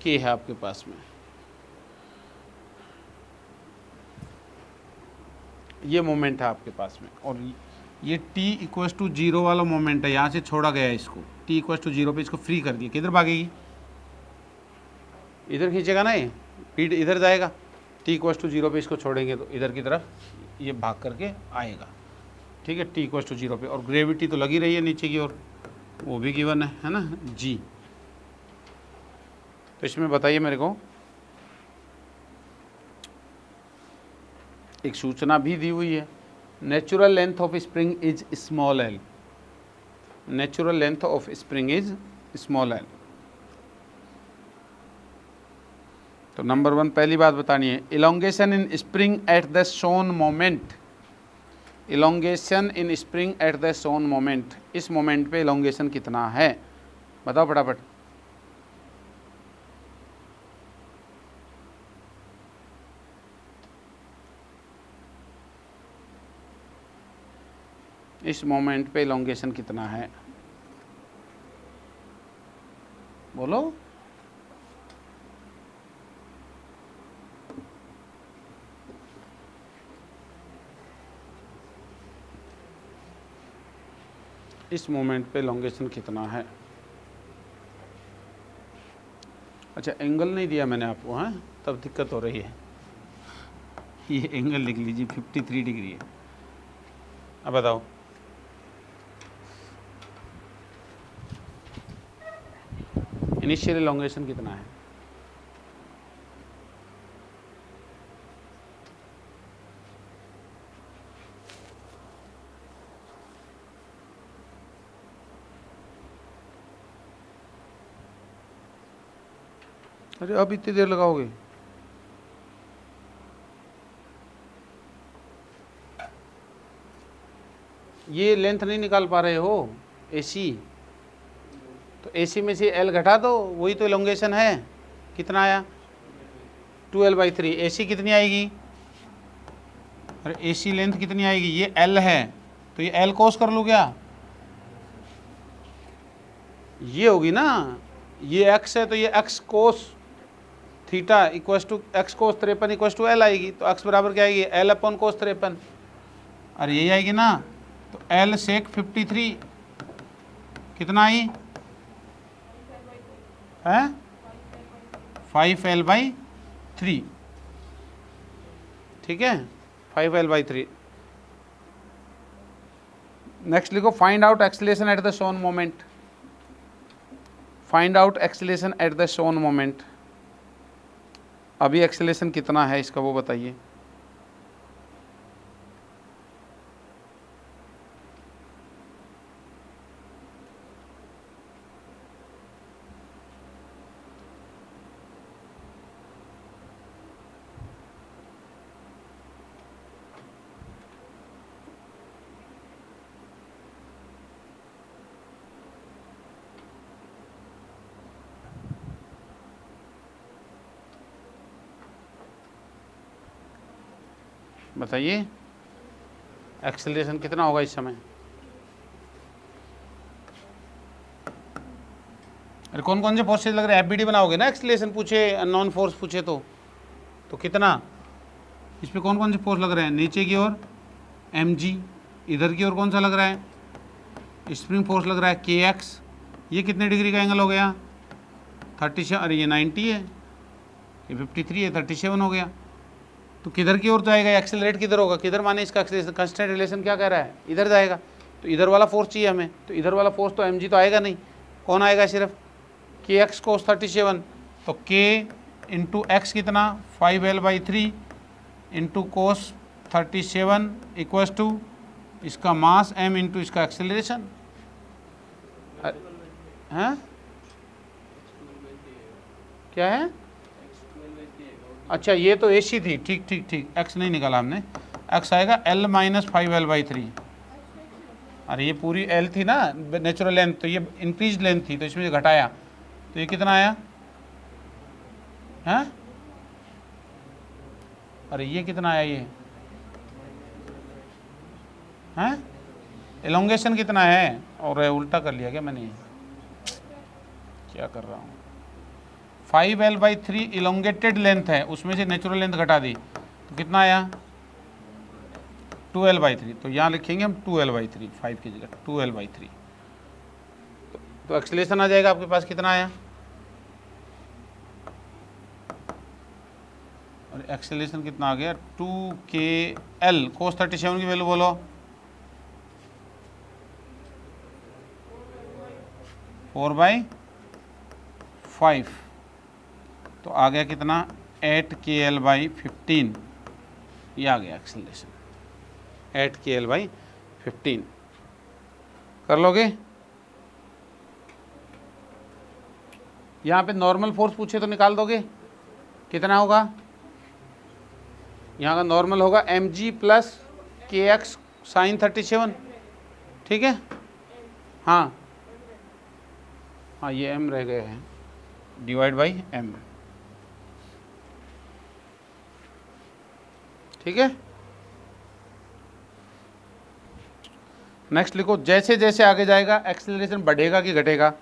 के है आपके पास में। ये मोमेंट है आपके पास में, और ये t इक्वल्स टू जीरो वाला मोमेंट है, यहाँ से छोड़ा गया है इसको, t इक्वल्स टू जीरो पे इसको फ्री कर दिया, किधर भागेगी, इधर खींचेगा ना, ये पीठ इधर जाएगा, t इक्वल्स टू जीरो पे इसको छोड़ेंगे तो इधर की तरफ ये भाग करके आएगा। ठीक है, t इक्वल्स टू जीरो पे, और ग्रेविटी तो लगी रही है नीचे की ओर, वो भी गिवन है ना, g। तो इसमें बताइए मेरे को, एक सूचना भी दी हुई है, natural length of spring is small L, natural length of spring is small L. तो नंबर 1 पहली बात बतानी है, elongation in spring at the shown moment, elongation in spring at the shown moment, इस मोमेंट पे इलोंगेशन कितना है, बताओ फटाफट। इस मोमेंट पे इलोंगेशन कितना है, बोलो। इस मोमेंट पे इलोंगेशन कितना है। अच्छा, एंगल नहीं दिया मैंने आपको, हाँ तब दिक्कत हो रही है। ये एंगल लिख लीजिए 53 डिग्री है। अब बताओ, इनिशियल इलोंगेशन कितना है, अरे अब इतनी देर लगाओगे, ये लेंथ नहीं निकाल पा रहे हो एसी, तो एसी में से एल घटा दो, वही तो इलोंगेशन है। कितना आया, 12/3। एसी कितनी आएगी, अरे एसी लेंथ कितनी आएगी, ये एल है तो ये एल कोस कर लो क्या, ये होगी ना, ये एक्स है तो ये X cos theta equals to X cos 53 equals to L आएगी, तो एक्स बराबर क्या आएगी, एल अपॉन कोस 53, अरे यही आएगी ना। तो एल सेक 53 कितना आई है, 5L/3। ठीक है, 5L/3। नेक्स्ट लिखो, find out acceleration at the shown moment, find out acceleration at the shown moment. अभी एक्सेलरेशन कितना है इसका वो बताइए। बताइए एक्सेलरेशन कितना होगा इस समय? अरे कौन कौन से फोर्सेज लग रहे हैं? एफबीडी बनाओगे ना, एक्सेलरेशन पूछे, अननोन फोर्स पूछे तो कितना, इस पे कौन कौन से फोर्स लग रहे हैं? नीचे की ओर mg, इधर की ओर कौन सा लग रहा है? स्प्रिंग फोर्स लग रहा है kx। ये कितने डिग्री का एंगल हो गया? 37। अरे ये 90 है, ये 53 है, 37 हो गया। तो किधर की ओर जाएगा? एक्सेलरेट किधर होगा? किधर माने इसका एक्सेलरेशन? कांस्टेंट रिलेशन क्या कह रहा है? इधर जाएगा। तो इधर वाला फोर्स चाहिए हमें, तो इधर वाला फोर्स तो mg तो आएगा नहीं, कौन आएगा? सिर्फ kx cos 37। तो k इंटू एक्स कितना? 5l/3 into cos 37 equals to इसका मास m इंटू इसका एक्सेलरेशन है। क्या है? अच्छा ये तो AC थी, ठीक ठीक ठीक, x नहीं निकाला हमने, x आएगा l माइनस 5l/3। अरे ये पूरी l थी ना नेचुरल लेंथ, तो ये इंक्रीज लेंथ थी, तो इसमें से घटाया, तो ये कितना आया? हैं? अरे ये कितना आया? ये हैं? एलोंगेशन कितना है? और उल्टा कर लिया क्या मैंने? क्या कर रहा हूँ? 5l/3 इलोंगेटेड लेंथ है, उसमें से नेचुरल लेंथ घटा दी, तो कितना आया? 2l/3। तो यहाँ लिखेंगे हम 2l/3, 5 की जगह 2l/3। तो एक्सेलरेशन आ जाएगा आपके पास, कितना आया? और एक्सेलरेशन कितना आ गया? 2kl cos 37 की वैल्यू बोलो। 4/5, तो आ गया कितना? 8kl/15। ये आ गया एक्सेलरेशन, 8kl/15। कर लोगे? यहाँ पे नॉर्मल फोर्स पूछे तो निकाल दोगे, कितना होगा? यहाँ का नॉर्मल होगा mg प्लस kx साइन 37, ठीक है? हाँ हाँ, ये m रह गए हैं, डिवाइड बाई m, ठीक है? नेक्स्ट लिखो, जैसे जैसे आगे जाएगा एक्सेलरेशन बढ़ेगा कि घटेगा?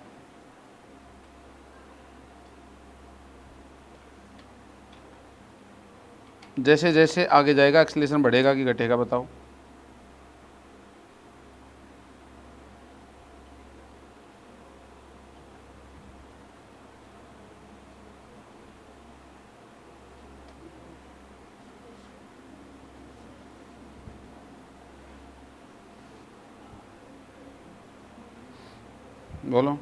जैसे जैसे आगे जाएगा एक्सेलरेशन बढ़ेगा कि घटेगा, बताओ? बोलो।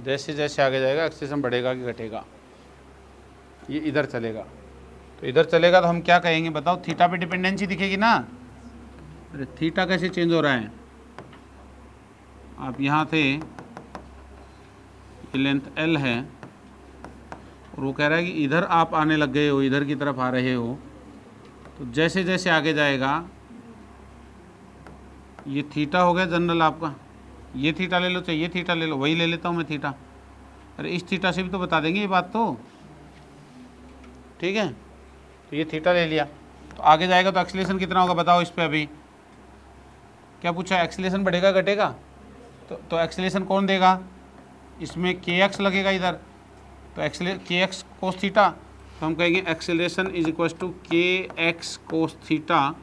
जैसे जैसे आगे जाएगा एक्सेलरेशन बढ़ेगा कि घटेगा? ये इधर चलेगा, तो इधर चलेगा तो हम क्या कहेंगे बताओ? थीटा पे डिपेंडेंसी दिखेगी ना। अरे थीटा कैसे चेंज हो रहा है? आप यहाँ थे, ये लेंथ l है, और वो कह रहा है कि इधर आप आने लग गए हो, इधर की तरफ आ रहे हो, तो जैसे जैसे आगे जाएगा, ये थीटा हो गया जनरल आपका, ये थीटा ले लो, चाहे ये थीटा ले लो, वही ले लेता हूँ मैं थीटा। अरे इस थीटा से भी तो बता देंगे ये बात तो, ठीक है? तो ये थीटा ले लिया, तो आगे जाएगा तो एक्सेलरेशन कितना होगा बताओ? इस पे अभी क्या पूछा? एक्सेलरेशन बढ़ेगा घटेगा? तो एक्सेलरेशन कौन देगा? इसमें kx लगेगा इधर, तो kx कोस थीटा, तो हम कहेंगे acceleration is equal to kx cos theta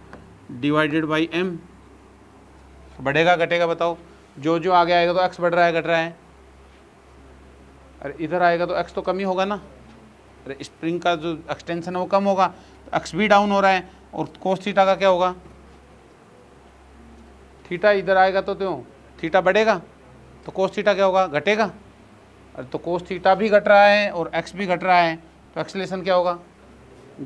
divided by m। बढ़ेगा घटेगा बताओ? जो जो आगे आएगा तो x बढ़ रहा है घट रहा है? अरे इधर आएगा तो x तो कम ही होगा ना। अरे स्प्रिंग का जो एक्सटेंशन है वो कम होगा, तो x भी डाउन हो रहा है, और कोस थीटा का क्या होगा? थीटा इधर आएगा तो क्यों थीटा बढ़ेगा, तो कोस थीटा क्या होगा? घटेगा। अरे तो कोस थीटा भी घट रहा है और x भी घट रहा है, तो एक्सेलरेशन क्या होगा?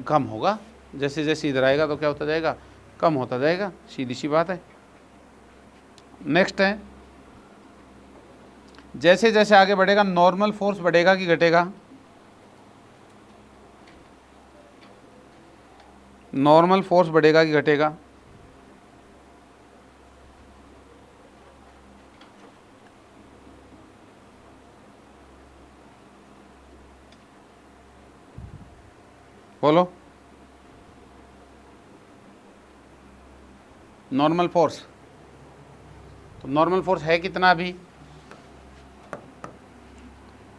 कम होगा। जैसे जैसे इधर आएगा तो क्या होता जाएगा? कम होता जाएगा, सीधी सी बात है। नेक्स्ट है, जैसे जैसे आगे बढ़ेगा नॉर्मल फोर्स बढ़ेगा कि घटेगा? नॉर्मल फोर्स बढ़ेगा कि घटेगा? बोलो। नॉर्मल फोर्स, तो नॉर्मल फोर्स है कितना अभी?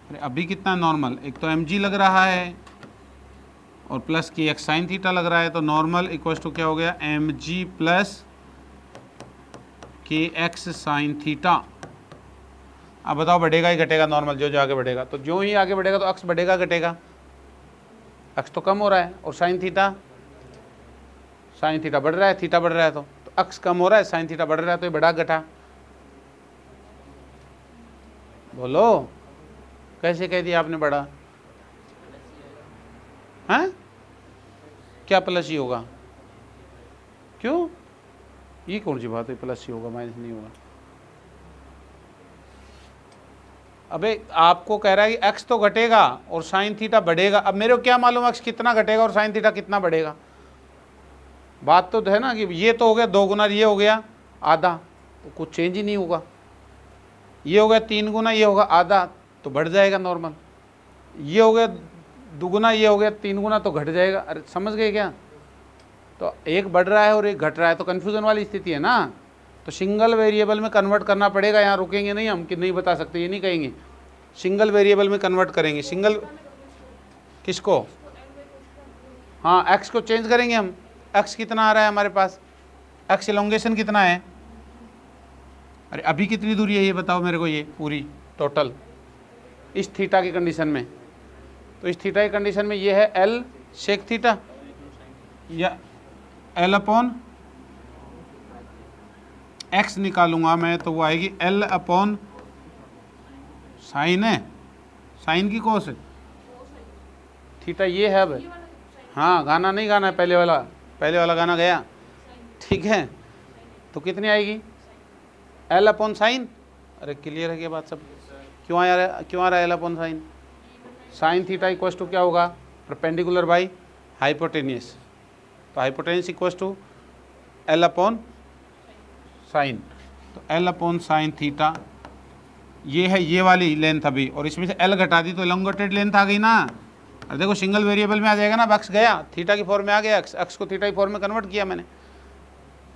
अरे अभी कितना नॉर्मल? एक तो mg लग रहा है और प्लस की एक्स साइन थीटा लग रहा है, तो नॉर्मल इक्वल टू क्या हो गया? mg प्लस के एक्स साइन थीटा। अब बताओ बढ़ेगा ही घटेगा नॉर्मल? जो जो आगे बढ़ेगा, तो जो ही आगे बढ़ेगा तो अक्स बढ़ेगा घटेगा? अक्स तो कम हो रहा है, और साइन थीटा बढ़ रहा है, थीटा बढ़ रहा है, तो अक्स कम हो रहा है, साइन थीटा बढ़ रहा है, तो ये बढ़ा घटा? बोलो, कैसे कह दिया आपने बढ़ा? हैं? क्या प्लस ही होगा? क्यों? ये कौन सी बात है प्लस ही होगा माइनस नहीं होगा? अबे आपको कह रहा है कि एक्स तो घटेगा और साइन थीटा बढ़ेगा। अब मेरे को क्या मालूम एक्स कितना घटेगा और साइन थीटा कितना बढ़ेगा? बात तो है ना कि ये तो हो गया 2 गुना, ये हो गया आधा, तो कुछ चेंज ही नहीं होगा। ये हो गया 3 गुना, ये होगा आधा, तो बढ़ जाएगा नॉर्मल। ये हो गया 2 गुना, ये हो गया 3 गुना, तो घट जाएगा। अरे समझ गए क्या? तो एक बढ़ रहा है और एक घट रहा है, तो कन्फ्यूजन वाली स्थिति है ना। तो सिंगल वेरिएबल में कन्वर्ट करना पड़ेगा। यहाँ रुकेंगे नहीं हम कि नहीं बता सकते, ये नहीं कहेंगे, सिंगल वेरिएबल में कन्वर्ट करेंगे। सिंगल किसको? हाँ, एक्स को चेंज करेंगे हम। एक्स कितना आ रहा है हमारे पास? एक्स इलोंगेशन कितना है? अरे अभी कितनी दूरी है ये बताओ मेरे को, ये पूरी टोटल इस थीटा की कंडीशन में। तो इस थीटा की कंडीशन में ये है एल सेक थीटा या एल अपॉन एक्स निकालूंगा मैं, तो वो आएगी एल अपॉन साइन है, साइन की कोस है थीटा, ये है। अब हाँ, गाना नहीं गाना है, पहले वाला गाना गया, ठीक है। तो कितनी आएगी? L upon sine. अरे क्लियर है क्या बात सब? क्यों आ रहा है L upon sine? Sine theta equal to क्या होगा? Perpendicular by hypotenuse. तो hypotenuse equal to L upon sine. तो एल अपॉन साइन थीटा, ये है ये वाली लेंथ अभी, और इसमें से एल घटा दी तो एलोंगेटेड लेंथ आ गई ना। और देखो सिंगल वेरिएबल में आ जाएगा ना, अब एक्स गया थीटा की फॉर्म में आ गया, एक्स को थीटा की फॉर्म में कन्वर्ट किया मैंने।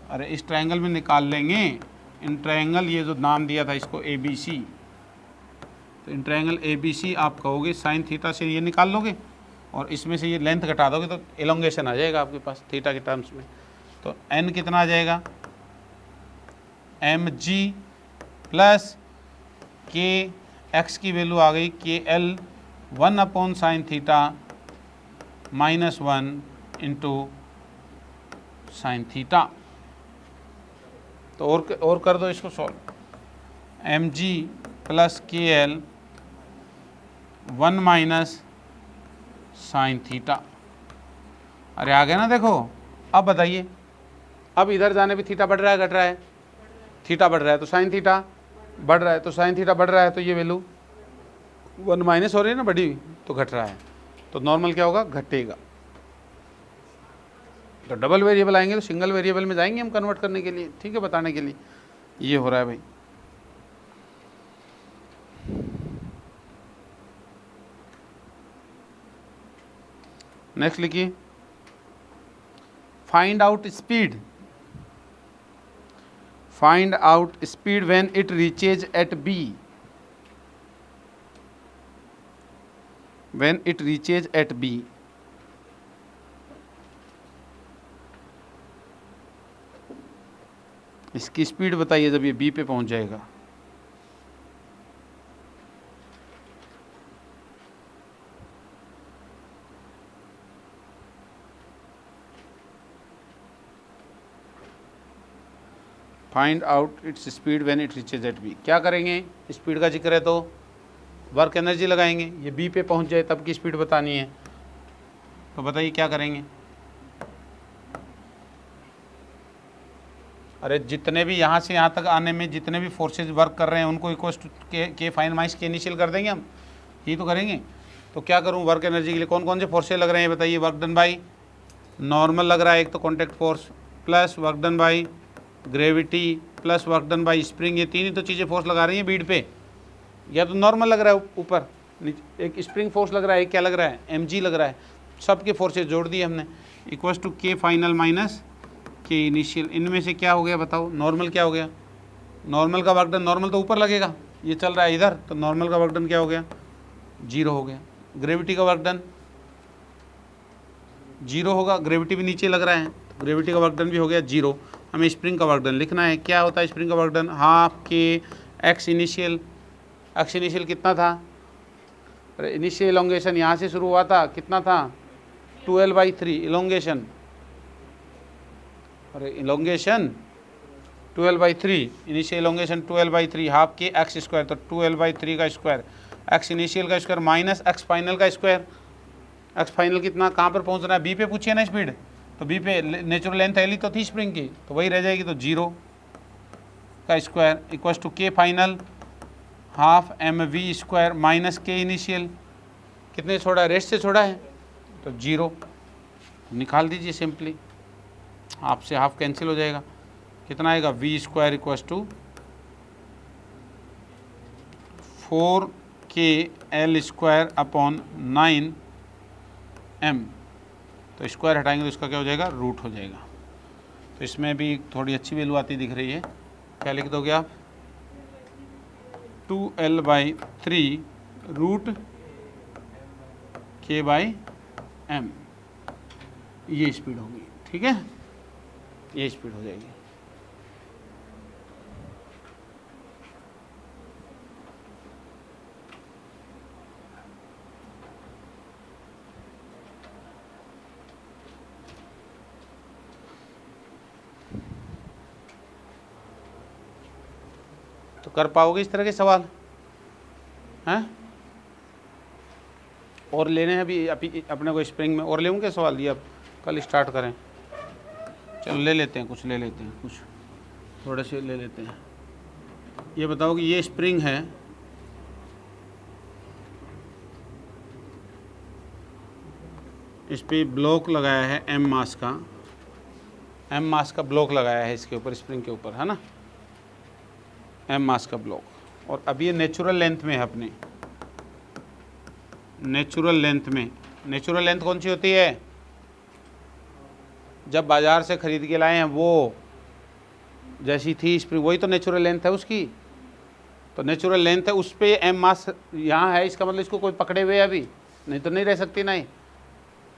अरे इस ट्रायंगल में निकाल लेंगे, इन ट्रायंगल ये जो नाम दिया था इसको ए बी सी, तो in triangle A B C आप कहोगे साइन थीटा से ये निकाल लोगे और इसमें से ये लेंथ घटा दोगे तो एलोंगेशन आ जाएगा आपके पास थीटा के टर्म्स में। तो एन कितना आ जाएगा? एम जी प्लस के एक्स की वैल्यू आ गई के L 1 upon sine theta minus 1 into sine theta. तो और कर दो इसको सॉल्व। एम जी प्लस के एल 1 माइनस साइन थीटा। अरे आ गया ना देखो। अब बताइए, अब इधर जाने भी थीटा बढ़ रहा है घट रहा है? थीटा बढ़ रहा है तो साइन थीटा बढ़ रहा है, तो साइन थीटा बढ़ रहा है तो ये वैल्यू 1 माइनस हो रही है ना, बढ़ी हुई, तो घट रहा है। तो नॉर्मल क्या होगा? घटेगा। तो डबल वेरिएबल आएंगे तो सिंगल वेरिएबल में जाएंगे हम कन्वर्ट करने के लिए, ठीक है, बताने के लिए ये हो रहा है भाई। नेक्स्ट लिखिए, find out speed. Find out speed when it reaches at B. When it reaches at B. इसकी स्पीड बताइए जब ये बी पे पहुंच जाएगा। Find out its speed when it reaches at B. क्या करेंगे? स्पीड का जिक्र है तो वर्क एनर्जी लगाएंगे। ये बी पे पहुंच जाए तब की स्पीड बतानी है, तो बताइए क्या करेंगे? अरे जितने भी यहाँ से यहाँ तक आने में जितने भी फोर्सेज वर्क कर रहे हैं उनको इक्वल टू के फाइन माइनस के इनिशियल कर देंगे हम, यही तो करेंगे। तो क्या करूँ वर्क एनर्जी के लिए? कौन कौन से फोर्सेज लग रहे हैं बताइए? वर्क डन बाई नॉर्मल लग रहा है एक तो contact force, plus work done by gravity, plus work done by spring. ये तीन ही तो चीज़ें फोर्स लगा रही हैं बीड पे। या तो नॉर्मल लग रहा है ऊपर, एक स्प्रिंग फोर्स लग रहा है, एक क्या लग रहा है? mg लग रहा है। सबके फोर्सेज जोड़ दिए हमने, equals to K final minus K initial. इनमें से क्या हो गया बताओ, नॉर्मल क्या हो गया, नॉर्मल का वर्क डन, नॉर्मल तो ऊपर लगेगा, ये चल रहा है इधर, तो नॉर्मल का वर्क डन क्या हो गया, 0 हो गया। ग्रेविटी का वर्क डन 0 होगा, ग्रेविटी भी नीचे लग रहा है, तो ग्रेविटी का वर्क डन भी हो गया 0। हमें स्प्रिंग का वर्क डन लिखना है, क्या होता है स्प्रिंग का वर्क डन, हाफ के एक्स इनिशियल। एक्स इनिशियल कितना था, अरे इनिशियल इलोंगेशन यहाँ से शुरू हुआ था, कितना था 12/3 इलोंगेशन, अरे इलोंगेशन 12/3, इनिशियल इलोंगेशन 12/3, हाफ के एक्स स्क्वायर, तो 12/3 का स्क्वायर, एक्स इनिशियल का स्क्वायर माइनस एक्स फाइनल का स्क्वायर। एक्स फाइनल कितना, कहाँ पर पहुँच रहा है, बी पे पूछिए ना स्पीड, तो बी पे नेचुरल लेंथ एल ही तो थी स्प्रिंग की, तो वही रह जाएगी, तो 0 का square equals to K final half M V square minus K initial, कितने छोड़ा है, रेस्ट से छोड़ा है, तो 0 निकाल दीजिए सिंपली, हाफ से हाफ कैंसिल हो जाएगा, कितना आएगा V square equals to 4kl square upon 9m, तो स्क्वायर हटाएंगे तो इसका क्या हो जाएगा, रूट हो जाएगा। तो इसमें भी थोड़ी अच्छी वैल्यू आती दिख रही है, क्या लिख दोगे आप, 2l/3 रूट k/m, ये स्पीड होगी, ठीक है, ये स्पीड हो जाएगी। तो कर पाओगे इस तरह के सवाल हैं, और लेने हैं अभी अपने को स्प्रिंग में, और ले होंगे सवाल, ये अब कल स्टार्ट करें, चलो ले लेते हैं, कुछ ले लेते हैं, कुछ थोड़े से ले लेते हैं। ये बताओ कि ये स्प्रिंग है, इस पर ब्लॉक लगाया है m मास का, m मास का ब्लॉक लगाया है इसके ऊपर, स्प्रिंग के ऊपर है ना, m मास का ब्लॉक, और अब ये नेचुरल लेंथ में है अपनी, नेचुरल लेंथ में, नेचुरल लेंथ कौन सी होती है, जब बाज़ार से ख़रीद के लाए हैं वो जैसी थी स्प्रिंग, वही तो नेचुरल लेंथ है उसकी, तो नेचुरल लेंथ है, उस पर m मास यहाँ है, इसका मतलब इसको कोई पकड़े हुए अभी, नहीं तो नहीं रह सकती नहीं।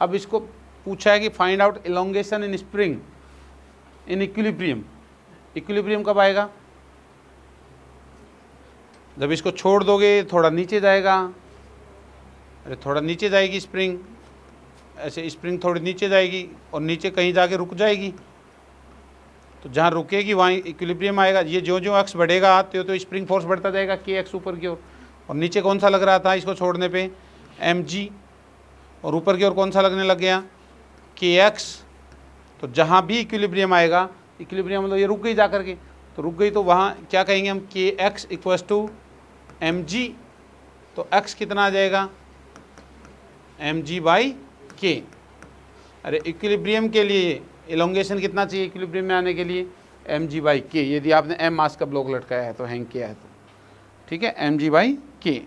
अब इसको पूछा है कि find out elongation in spring in equilibrium, equilibrium कब आएगा, जब इसको छोड़ दोगे थोड़ा नीचे जाएगा, अरे थोड़ा नीचे जाएगी स्प्रिंग, ऐसे स्प्रिंग थोड़ी नीचे जाएगी और नीचे कहीं जाके रुक जाएगी, तो जहाँ रुकेगी वहाँ इक्विलिब्रियम आएगा। ये जो जो एक्स बढ़ेगा तो स्प्रिंग फोर्स बढ़ता जाएगा के एक्स ऊपर की ओर, और नीचे कौन सा लग रहा था इसको छोड़ने पे, mg, और ऊपर की ओर कौन सा लगने लग गया, के एक्स। तो जहाँ भी इक्विलिब्रियम आएगा, इक्विलिब्रियम मतलब ये रुक गई जा करके, तो रुक गई तो वहाँ क्या कहेंगे हम, के एक्स इक्वल्स टू mg, तो x कितना आ जाएगा, mg/k। अरे इक्विलिब्रियम के लिए इलोंगेशन कितना चाहिए इक्विलिब्रियम में आने के लिए, mg/k, यदि आपने m मास का ब्लॉक लटकाया है तो हैंग किया है तो, ठीक है, mg/k।